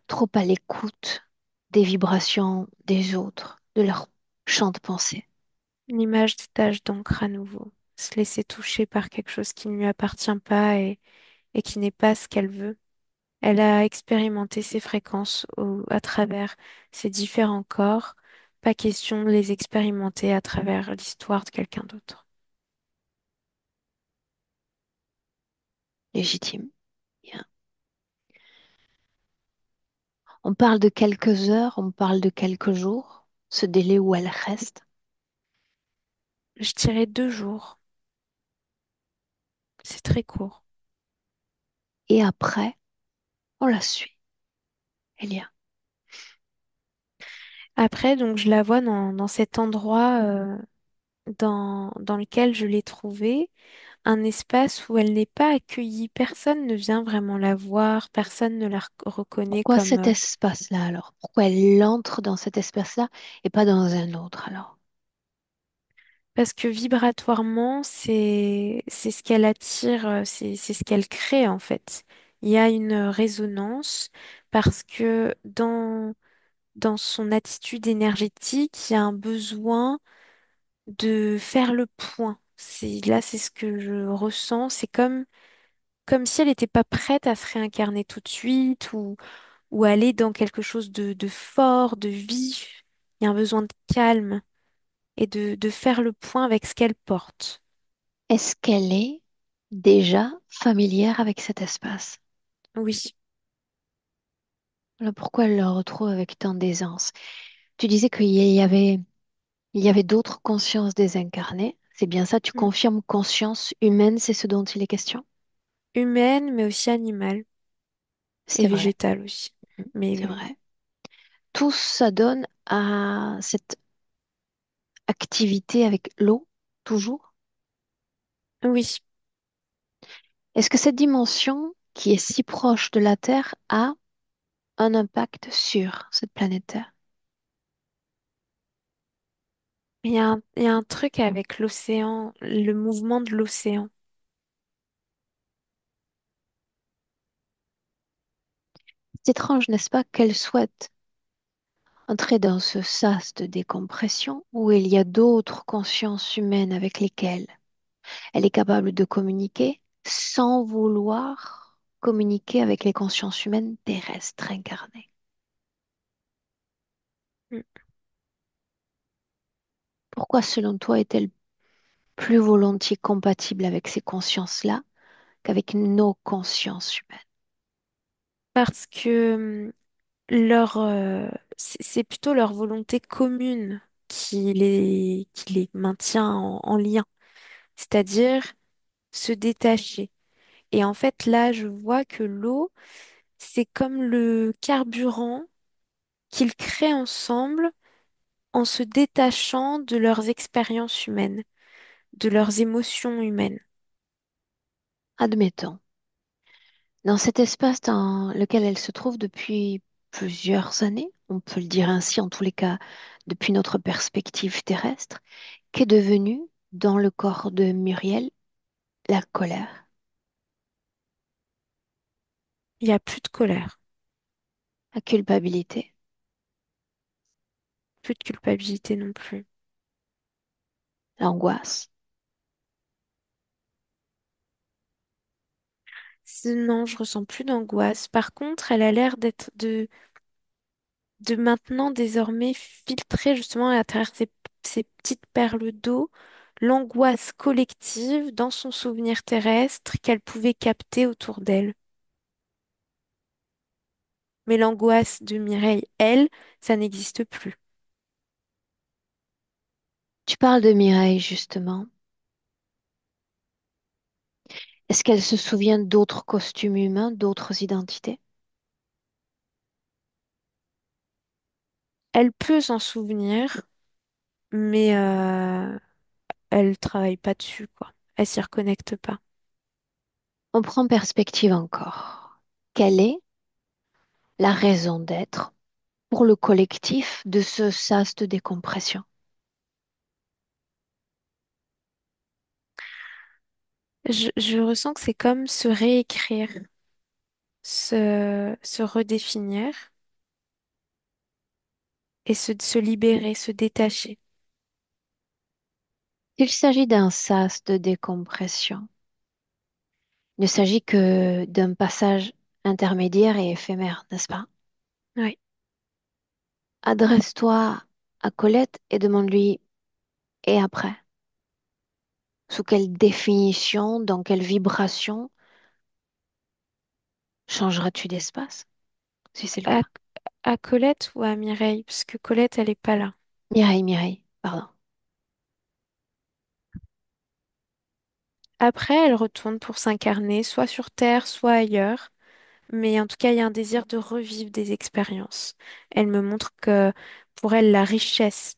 trop à l'écoute des vibrations des autres, de leur chant de pensée. L'image des taches d'encre à nouveau, se laisser toucher par quelque chose qui ne lui appartient pas et qui n'est pas ce qu'elle veut. Elle a expérimenté ces fréquences à travers ces différents corps. Pas question de les expérimenter à travers l'histoire de quelqu'un d'autre. Légitime. Bien. On parle de quelques heures, on parle de quelques jours, ce délai où elle reste. Je dirais 2 jours. C'est très court. Et après, on la suit. Elia. Après, donc, je la vois dans cet endroit dans lequel je l'ai trouvée, un espace où elle n'est pas accueillie. Personne ne vient vraiment la voir, personne ne la reconnaît Pourquoi comme... cet espace-là alors? Pourquoi elle entre dans cet espace-là et pas dans un autre alors? Parce que vibratoirement, c'est ce qu'elle attire, c'est ce qu'elle crée en fait. Il y a une résonance parce que dans son attitude énergétique, il y a un besoin de faire le point. C'est ce que je ressens. C'est comme si elle n'était pas prête à se réincarner tout de suite ou aller dans quelque chose de fort, de vif. Il y a un besoin de calme et de faire le point avec ce qu'elle porte. Est-ce qu'elle est déjà familière avec cet espace? Oui, Alors pourquoi elle le retrouve avec tant d'aisance? Tu disais il y avait d'autres consciences désincarnées. C'est bien ça, tu Mm. confirmes conscience humaine, c'est ce dont il est question? Humaine, mais aussi animale et C'est vrai, végétale aussi. Mais c'est vrai. Tout ça donne à cette activité avec l'eau, toujours. oui, Est-ce que cette dimension qui est si proche de la Terre a un impact sur cette planète Terre? il y a un truc avec l'océan, le mouvement de l'océan. C'est étrange, n'est-ce pas, qu'elle souhaite entrer dans ce sas de décompression où il y a d'autres consciences humaines avec lesquelles elle est capable de communiquer sans vouloir communiquer avec les consciences humaines terrestres incarnées. Mm. Pourquoi, selon toi, est-elle plus volontiers compatible avec ces consciences-là qu'avec nos consciences humaines? Parce que c'est plutôt leur volonté commune qui les maintient en lien, c'est-à-dire se détacher. Et en fait, là, je vois que l'eau, c'est comme le carburant qu'ils créent ensemble en se détachant de leurs expériences humaines, de leurs émotions humaines. Admettons, dans cet espace dans lequel elle se trouve depuis plusieurs années, on peut le dire ainsi en tous les cas depuis notre perspective terrestre, qu'est devenue dans le corps de Muriel la colère, Il n'y a plus de colère, la culpabilité, plus de culpabilité non plus. l'angoisse. Non, je ressens plus d'angoisse. Par contre, elle a l'air de maintenant désormais filtrer justement à travers ces petites perles d'eau l'angoisse collective dans son souvenir terrestre qu'elle pouvait capter autour d'elle. Mais l'angoisse de Mireille, elle, ça n'existe plus. Tu parles de Mireille justement. Est-ce qu'elle se souvient d'autres costumes humains, d'autres identités? Elle peut s'en souvenir, mais elle travaille pas dessus, quoi. Elle s'y reconnecte pas. On prend perspective encore. Quelle est la raison d'être pour le collectif de ce sas de décompression? Je ressens que c'est comme se réécrire, se redéfinir et se libérer, se détacher. Il s'agit d'un sas de décompression. Il ne s'agit que d'un passage intermédiaire et éphémère, n'est-ce pas? Oui. Adresse-toi à Colette et demande-lui, et après? Sous quelle définition, dans quelle vibration changeras-tu d'espace, si c'est le À, cas? à Colette ou à Mireille? Parce que Colette, elle est pas là. Mireille, Mireille, pardon. Après, elle retourne pour s'incarner, soit sur Terre, soit ailleurs. Mais en tout cas, il y a un désir de revivre des expériences. Elle me montre que pour elle, la richesse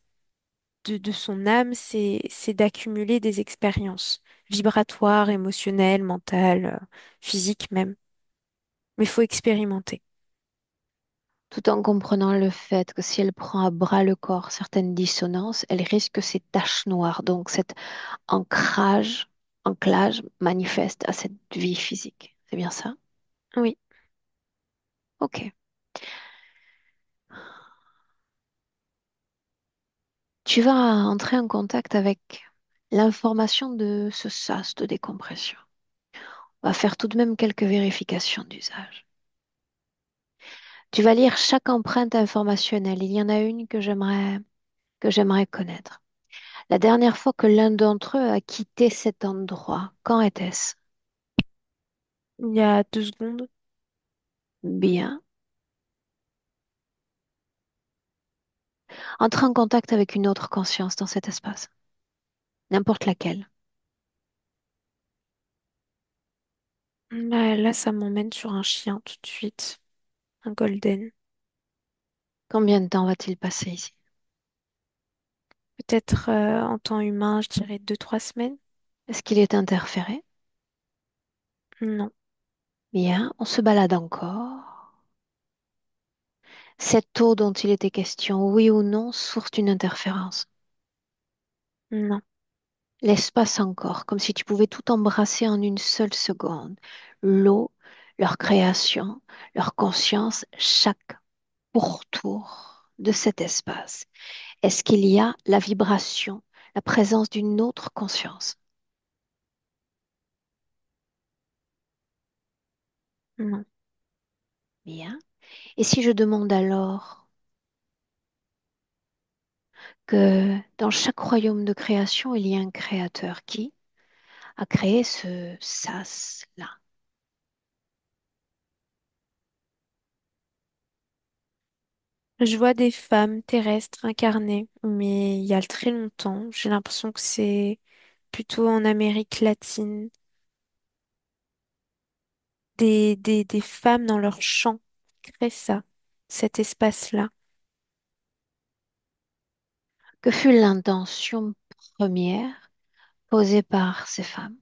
de son âme, c'est d'accumuler des expériences vibratoires, émotionnelles, mentales, physiques même. Mais il faut expérimenter. Tout en comprenant le fait que si elle prend à bras le corps certaines dissonances, elle risque ces taches noires, donc cet ancrage manifeste à cette vie physique. C'est bien ça? Oui, Ok. Tu vas entrer en contact avec l'information de ce sas de décompression. On va faire tout de même quelques vérifications d'usage. Tu vas lire chaque empreinte informationnelle. Il y en a une que j'aimerais connaître. La dernière fois que l'un d'entre eux a quitté cet endroit, quand était-ce? il y a 2 secondes. Bien. Entre en contact avec une autre conscience dans cet espace, n'importe laquelle. Là, ça m'emmène sur un chien tout de suite, un golden. Combien de temps va-t-il passer ici? Peut-être en temps humain, je dirais 2, 3 semaines. Est-ce qu'il est interféré? Non, Bien. On se balade encore. Cette eau dont il était question, oui ou non, source d'une interférence. non, L'espace encore, comme si tu pouvais tout embrasser en une seule seconde. L'eau, leur création, leur conscience, chaque pourtour de cet espace. Est-ce qu'il y a la vibration, la présence d'une autre conscience? non. Bien. Et si je demande alors que dans chaque royaume de création, il y a un créateur qui a créé ce sas-là? Je vois des femmes terrestres incarnées, mais il y a très longtemps. J'ai l'impression que c'est plutôt en Amérique latine. Des femmes dans leur champ créent ça, cet espace-là. Que fut l'intention première posée par ces femmes?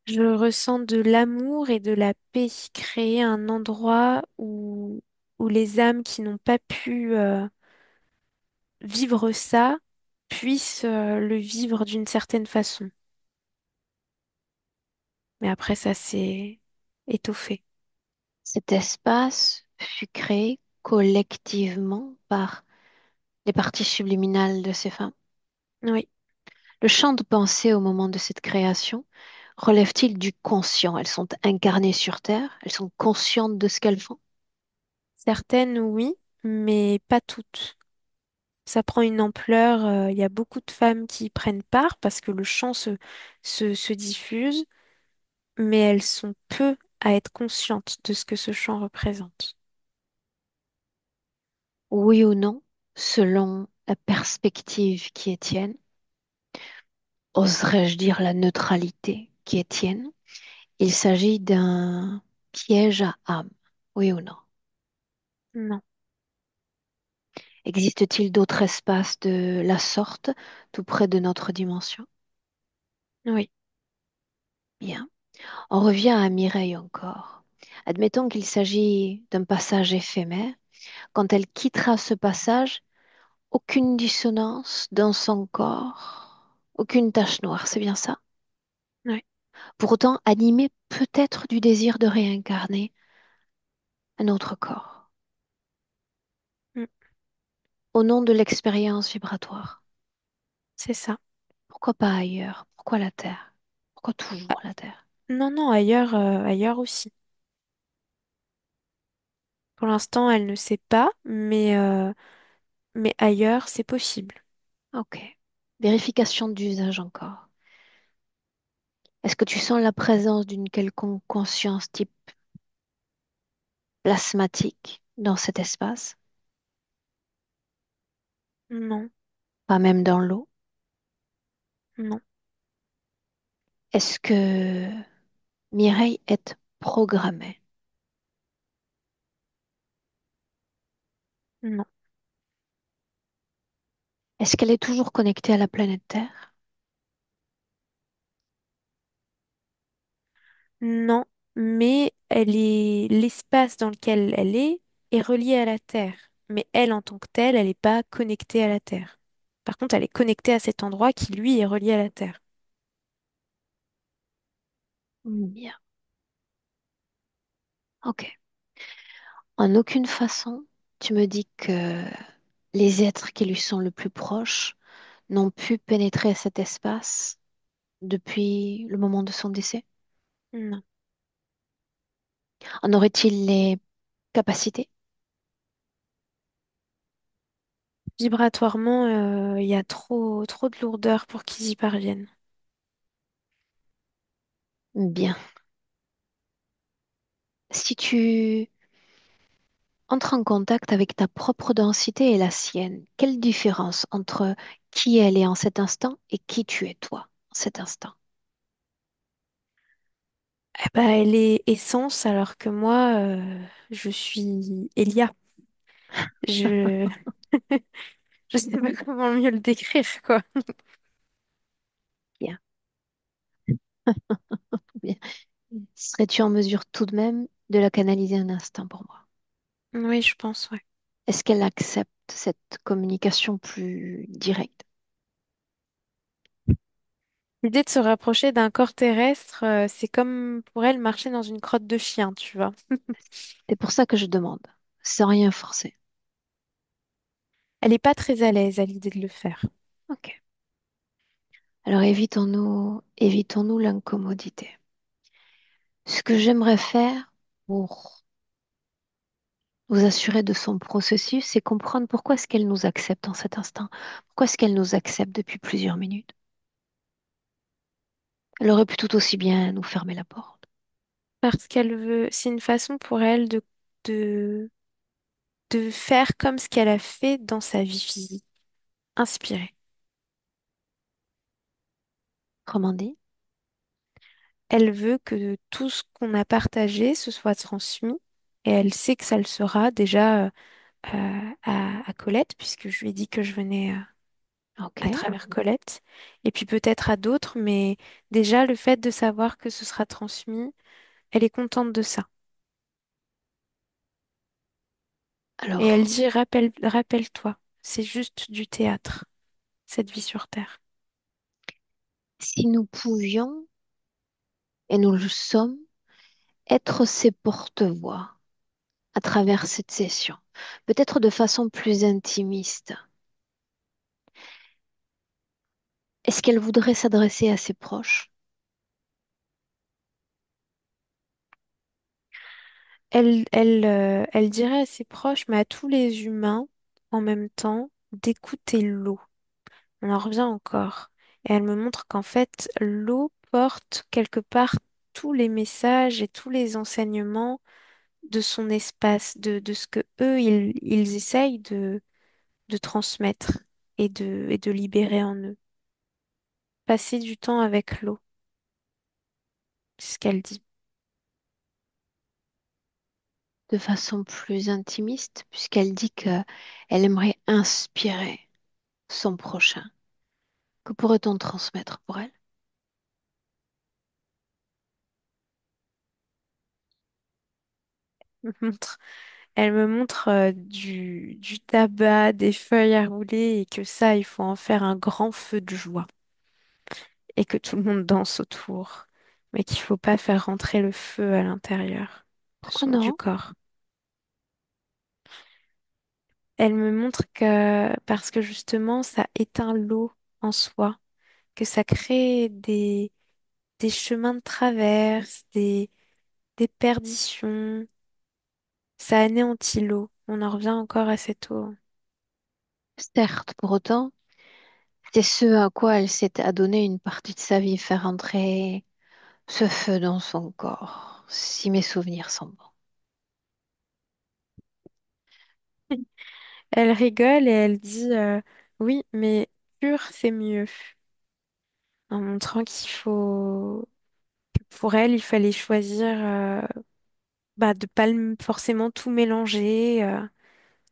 Je ressens de l'amour et de la paix, créer un endroit où les âmes qui n'ont pas pu vivre ça puissent le vivre d'une certaine façon. Mais après, ça s'est étoffé. Cet espace fut créé collectivement par les parties subliminales de ces femmes. Oui, Le champ de pensée au moment de cette création relève-t-il du conscient? Elles sont incarnées sur Terre, elles sont conscientes de ce qu'elles font. certaines, oui, mais pas toutes. Ça prend une ampleur, il y a beaucoup de femmes qui y prennent part parce que le chant se diffuse, mais elles sont peu à être conscientes de ce que ce chant représente. Oui ou non, selon la perspective qui est tienne, oserais-je dire la neutralité qui est tienne, il s'agit d'un piège à âme. Oui ou non? Non. Existe-t-il d'autres espaces de la sorte tout près de notre dimension? Oui, Bien. On revient à Mireille encore. Admettons qu'il s'agit d'un passage éphémère. Quand elle quittera ce passage, aucune dissonance dans son corps, aucune tache noire, c'est bien ça? oui. Pour autant, animée peut-être du désir de réincarner un autre corps, Mm. au nom de l'expérience vibratoire. C'est ça. Pourquoi pas ailleurs? Pourquoi la Terre? Pourquoi Ah, toujours la Terre? non, non, ailleurs aussi. Pour l'instant, elle ne sait pas, mais ailleurs, c'est possible. Ok. Vérification d'usage encore. Est-ce que tu sens la présence d'une quelconque conscience type plasmatique dans cet espace? Non, Pas même dans l'eau? non, Est-ce que Mireille est programmée? non, Est-ce qu'elle est toujours connectée à la planète Terre? non, mais l'espace dans lequel elle est relié à la Terre. Mais elle, en tant que telle, elle n'est pas connectée à la Terre. Par contre, elle est connectée à cet endroit qui, lui, est relié à la Terre. Bien. Ok. En aucune façon, tu me dis que les êtres qui lui sont le plus proches n'ont pu pénétrer cet espace depuis le moment de son décès? Non. En aurait-il les capacités? Vibratoirement, il y a trop de lourdeur pour qu'ils y parviennent. Bien. Si tu entres en contact avec ta propre densité et la sienne, quelle différence entre qui elle est en cet instant et qui tu es toi en cet instant? Eh ben, elle est essence alors que moi, je suis Elia. Je je sais pas comment mieux le décrire, quoi. Bien, bien. Serais-tu en mesure tout de même de la canaliser un instant pour moi? Oui, je pense, ouais. Est-ce qu'elle accepte cette communication plus directe? L'idée de se rapprocher d'un corps terrestre, c'est comme pour elle marcher dans une crotte de chien, tu vois. C'est pour ça que je demande, sans rien forcer. Elle n'est pas très à l'aise à l'idée de le faire. Ok. Alors évitons-nous l'incommodité. Ce que j'aimerais faire pour vous assurer de son processus, c'est comprendre pourquoi est-ce qu'elle nous accepte en cet instant. Pourquoi est-ce qu'elle nous accepte depuis plusieurs minutes? Elle aurait pu tout aussi bien nous fermer la porte. Parce qu'elle veut, c'est une façon pour elle de, de faire comme ce qu'elle a fait dans sa vie physique, inspirer. Autrement dit, Elle veut que tout ce qu'on a partagé se soit transmis et elle sait que ça le sera déjà à Colette, puisque je lui ai dit que je venais à ok. travers Colette, et puis peut-être à d'autres, mais déjà le fait de savoir que ce sera transmis, elle est contente de ça. Et elle Alors, dit, rappelle-toi, c'est juste du théâtre, cette vie sur Terre. si nous pouvions, et nous le sommes, être ses porte-voix à travers cette session, peut-être de façon plus intimiste, est-ce qu'elle voudrait s'adresser à ses proches? Elle dirait à ses proches, mais à tous les humains, en même temps, d'écouter l'eau. On en revient encore. Et elle me montre qu'en fait, l'eau porte quelque part tous les messages et tous les enseignements de son espace, de ce que eux, ils essayent de transmettre et de libérer en eux. Passer du temps avec l'eau, c'est ce qu'elle dit. de façon plus intimiste, puisqu'elle dit que elle aimerait inspirer son prochain. Que pourrait-on transmettre pour elle? montre- Elle me montre du tabac, des feuilles à rouler et que ça, il faut en faire un grand feu de joie et que tout le monde danse autour, mais qu'il faut pas faire rentrer le feu à l'intérieur Pourquoi du non? corps. Elle me montre que parce que justement, ça éteint l'eau en soi, que ça crée des chemins de traverse, des perditions, ça anéantit l'eau. On en revient encore à cette eau. Certes, pour autant, c'est ce à quoi elle s'est adonnée une partie de sa vie, faire entrer ce feu dans son corps, si mes souvenirs sont bons. Elle rigole et elle dit oui, mais pur, c'est mieux. En montrant qu'il faut, pour elle, il fallait choisir de pas forcément tout mélanger,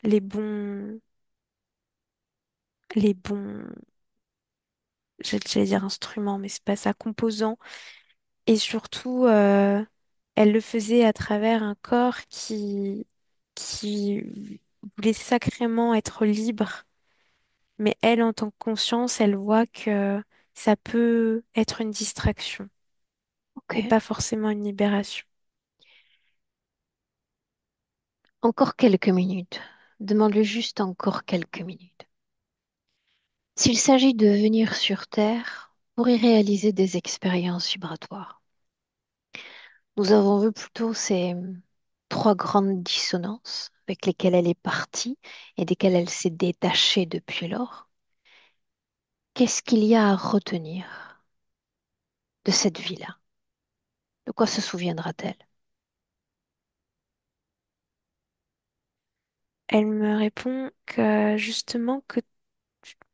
les bons, les bons, j'allais dire instruments, mais c'est pas ça, composants. Et surtout, elle le faisait à travers un corps qui voulait sacrément être libre. Mais elle, en tant que conscience, elle voit que ça peut être une distraction Ok. et pas forcément une libération. Encore quelques minutes. Demande-lui juste encore quelques minutes. S'il s'agit de venir sur Terre pour y réaliser des expériences vibratoires, nous avons vu plutôt ces trois grandes dissonances avec lesquelles elle est partie et desquelles elle s'est détachée depuis lors. Qu'est-ce qu'il y a à retenir de cette vie-là? De quoi se souviendra-t-elle? Elle me répond que justement que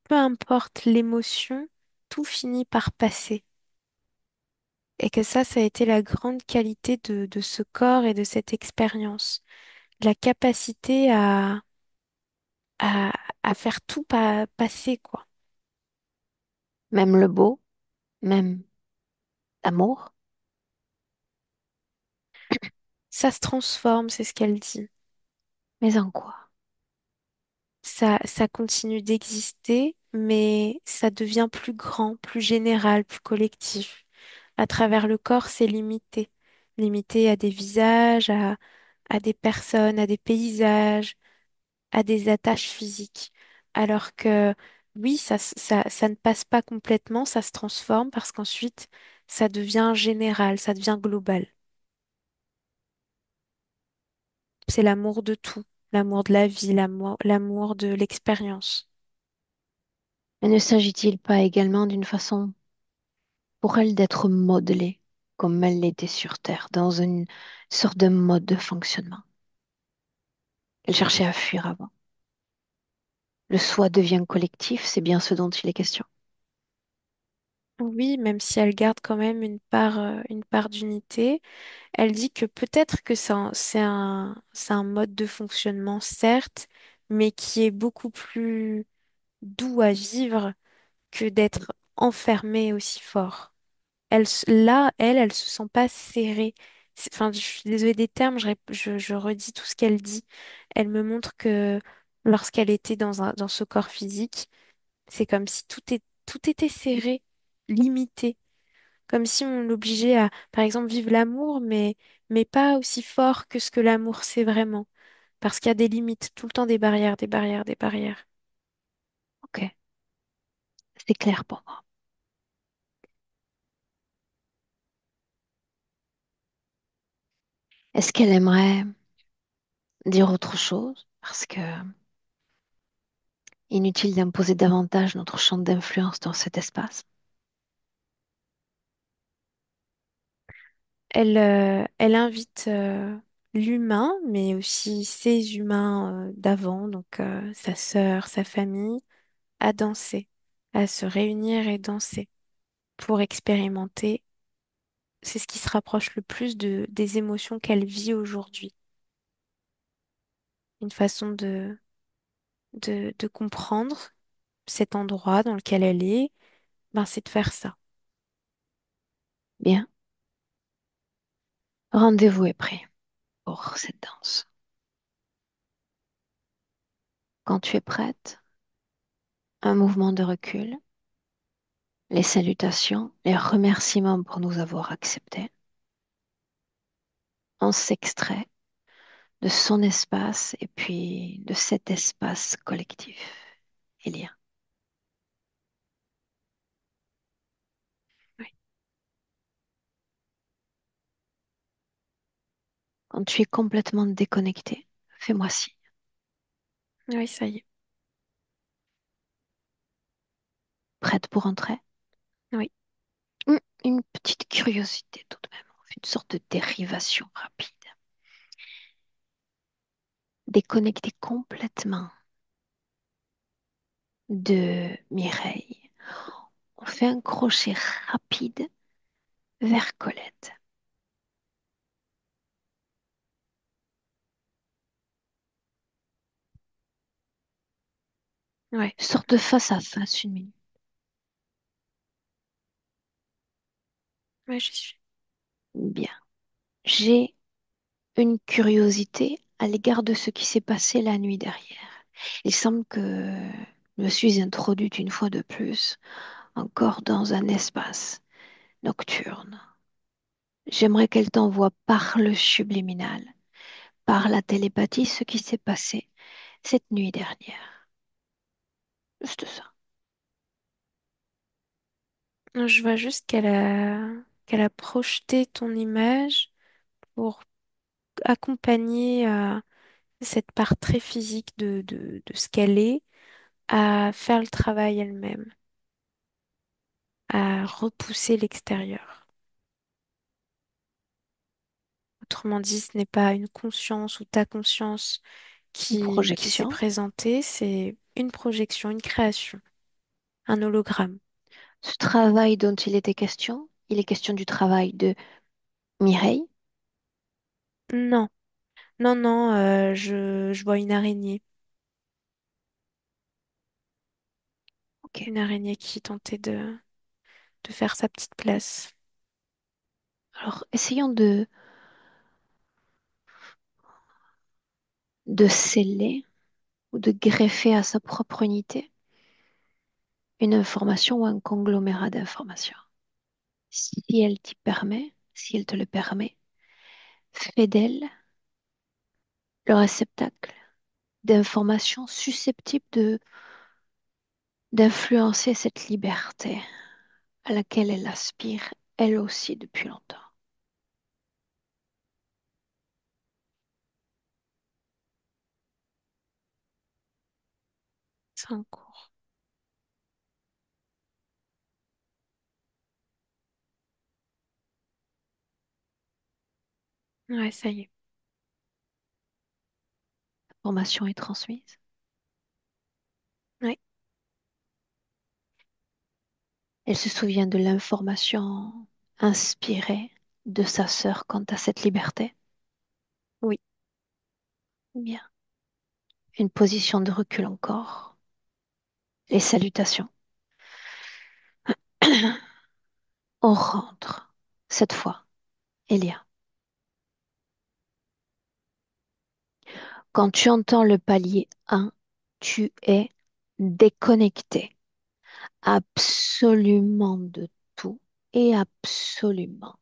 peu importe l'émotion, tout finit par passer. Et que ça a été la grande qualité de ce corps et de cette expérience. La capacité à, à faire tout passer, quoi. Même le beau, même l'amour, Ça se transforme, c'est ce qu'elle dit. mais en quoi? Ça continue d'exister, mais ça devient plus grand, plus général, plus collectif. À travers le corps, c'est limité. Limité à des visages, à des personnes, à des paysages, à des attaches physiques. Alors que oui, ça ne passe pas complètement, ça se transforme parce qu'ensuite, ça devient général, ça devient global. C'est l'amour de tout, l'amour de la vie, l'amour de l'expérience. Mais ne s'agit-il pas également d'une façon pour elle d'être modelée comme elle l'était sur Terre, dans une sorte de mode de fonctionnement? Elle cherchait à fuir avant. Le soi devient collectif, c'est bien ce dont il est question. Oui, même si elle garde quand même une part d'unité, elle dit que peut-être que c'est un mode de fonctionnement, certes, mais qui est beaucoup plus doux à vivre que d'être enfermée aussi fort. Elle se sent pas serrée. Enfin, je suis désolée des termes, je redis tout ce qu'elle dit. Elle me montre que lorsqu'elle était dans ce corps physique, c'est comme si tout était serré, limité. Comme si on l'obligeait à, par exemple, vivre l'amour, mais pas aussi fort que ce que l'amour c'est vraiment. Parce qu'il y a des limites, tout le temps des barrières, des barrières, des barrières. Ok, c'est clair pour moi. Est-ce qu'elle aimerait dire autre chose? Parce que inutile d'imposer davantage notre champ d'influence dans cet espace. Elle invite l'humain, mais aussi ses humains d'avant, donc sa sœur, sa famille, à danser, à se réunir et danser pour expérimenter. C'est ce qui se rapproche le plus des émotions qu'elle vit aujourd'hui. une façon de comprendre cet endroit dans lequel elle est, ben c'est de faire ça. Bien, rendez-vous est pris pour cette danse. Quand tu es prête, un mouvement de recul, les salutations, les remerciements pour nous avoir acceptés. On s'extrait de son espace et puis de cet espace collectif. Elia, Oui, quand tu es complètement déconnecté, fais-moi signe. oui, ça y est. Prête pour entrer? Oui, Une petite curiosité tout de même, une sorte de dérivation rapide. Déconnecté complètement de Mireille. On fait un crochet rapide vers Colette. ouais, Sorte de face à face une minute. ouais, j'y suis. Bien. J'ai une curiosité à l'égard de ce qui s'est passé la nuit dernière. Il semble que je me suis introduite une fois de plus, encore dans un espace nocturne. J'aimerais qu'elle t'envoie par le subliminal, par la télépathie, ce qui s'est passé cette nuit dernière. Juste ça. Je vois juste qu'elle a projeté ton image pour accompagner cette part très physique de ce qu'elle est à faire le travail elle-même, à repousser l'extérieur. Autrement dit, ce n'est pas une conscience ou ta conscience Une qui s'est projection. présentée, c'est une projection, une création, un hologramme. Ce travail dont il était question, il est question du travail de Mireille. Non, non, non, je vois Ok. une araignée qui tentait de faire sa petite place. Alors, essayons de sceller ou de greffer à sa propre unité une information ou un conglomérat d'informations. Si elle t'y permet, si elle te le permet, fais d'elle le réceptacle d'informations susceptibles d'influencer cette liberté à laquelle elle aspire, elle aussi, depuis longtemps. C'est en cours. Ouais, ça y est. L'information est transmise. Ouais, Elle se souvient de l'information inspirée de sa sœur quant à cette liberté. oui. Bien. Une position de recul encore. Les salutations. On rentre. Cette fois, Elia. Quand tu entends le palier 1, tu es déconnecté absolument de tout et absolument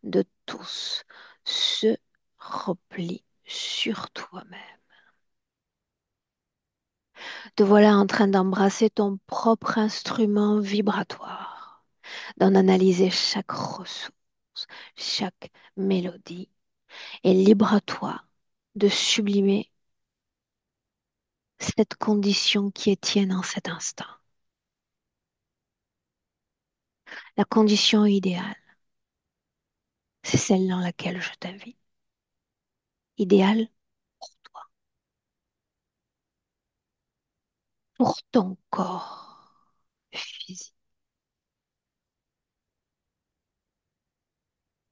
de tous. Se replie sur toi-même. Te voilà en train d'embrasser ton propre instrument vibratoire, d'en analyser chaque ressource, chaque mélodie, et libre à toi de sublimer cette condition qui est tienne en cet instant. La condition idéale, c'est celle dans laquelle je t'invite. Idéale pour ton corps physique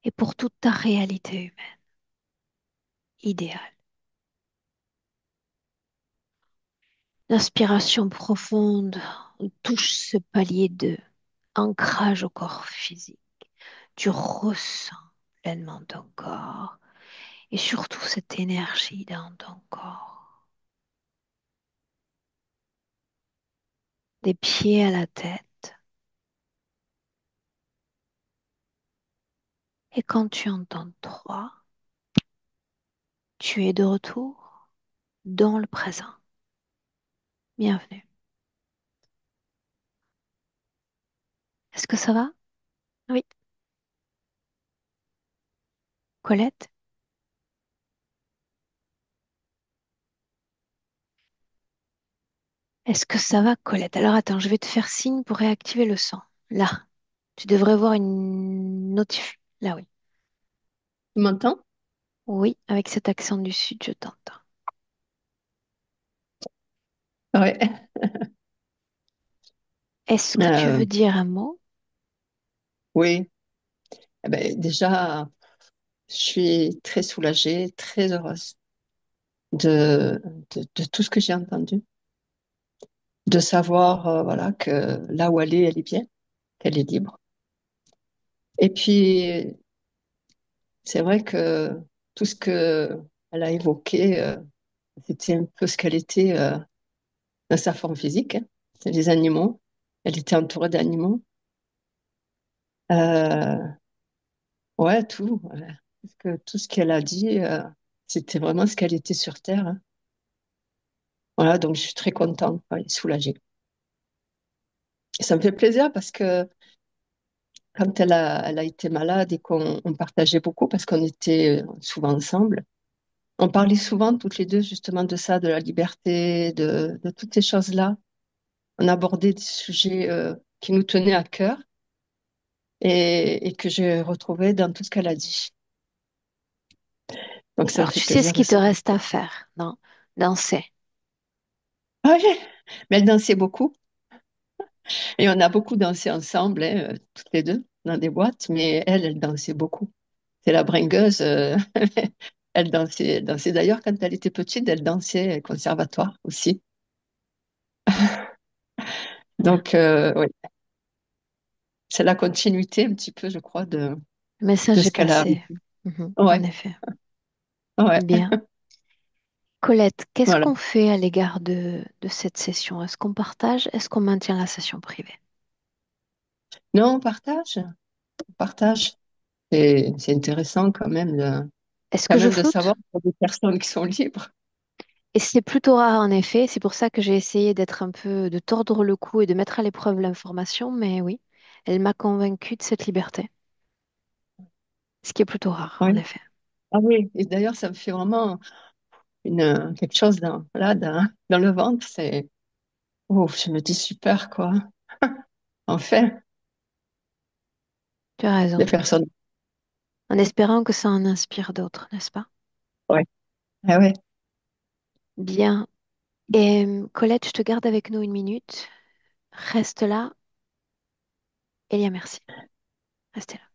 et pour toute ta réalité humaine. Idéale. L'inspiration profonde, on touche ce palier de ancrage au corps physique. Tu ressens pleinement ton corps et surtout cette énergie dans ton corps. Des pieds à la tête. Et quand tu entends 3, tu es de retour dans le présent. Bienvenue. Est-ce que ça va, Oui, Colette? Est-ce que ça va, Colette? Alors attends, je vais te faire signe pour réactiver le son. Là, tu devrais voir une notif. Là, oui. Tu m'entends? Oui, avec cet accent du sud, je t'entends. Ouais. Est-ce que tu Euh, veux dire un mot? oui. Eh ben, déjà, je suis très soulagée, très heureuse de, de tout ce que j'ai entendu, de savoir voilà, que là où elle est bien, qu'elle est libre. Et puis, c'est vrai que tout ce que elle a évoqué, c'était un peu ce qu'elle était dans sa forme physique, hein. C'est les animaux. Elle était entourée d'animaux. Euh, ouais, tout. Ouais. Parce que tout ce qu'elle a dit, c'était vraiment ce qu'elle était sur Terre, hein. Voilà, donc je suis très contente, ouais, et soulagée. Et ça me fait plaisir parce que quand elle a été malade et qu'on partageait beaucoup, parce qu'on était souvent ensemble, on parlait souvent toutes les deux justement de ça, de la liberté, de toutes ces choses-là. On abordait des sujets qui nous tenaient à cœur et que j'ai retrouvé dans tout ce qu'elle a dit. Donc ça me Alors, fait tu sais ce plaisir de qu'il te savoir. reste à faire, non? Danser. Ah oui, mais elle dansait beaucoup et on a beaucoup dansé ensemble, hein, toutes les deux, dans des boîtes, mais elle dansait beaucoup. C'est la bringueuse. Elle dansait d'ailleurs quand elle était petite, elle dansait au conservatoire aussi. Bien. Donc, oui, c'est la continuité un petit peu, je crois, Le message de est ce qu'elle a. passé. Mhm, en Ouais, effet. ouais, Bien. Colette, qu'est-ce voilà. qu'on fait à l'égard de cette session? Est-ce qu'on partage? Est-ce qu'on maintient la session privée? Non, on partage, on partage. C'est intéressant Est-ce quand que je même de savoir floute? qu'il y a des personnes qui sont libres. Et c'est plutôt rare en effet. C'est pour ça que j'ai essayé d'être un peu, de tordre le cou et de mettre à l'épreuve l'information. Mais oui, elle m'a convaincue de cette liberté. Ce qui est plutôt rare, Ouais. en effet. Ah oui, et d'ailleurs, ça me fait vraiment quelque chose dans le ventre. C'est, oh, je me dis super, quoi. Enfin, Tu as des raison. personnes. En espérant que ça en inspire d'autres, n'est-ce pas? Ouais. Ah ouais. Bien. Et Colette, je te garde avec nous une minute. Reste là. Elia, merci. Restez là.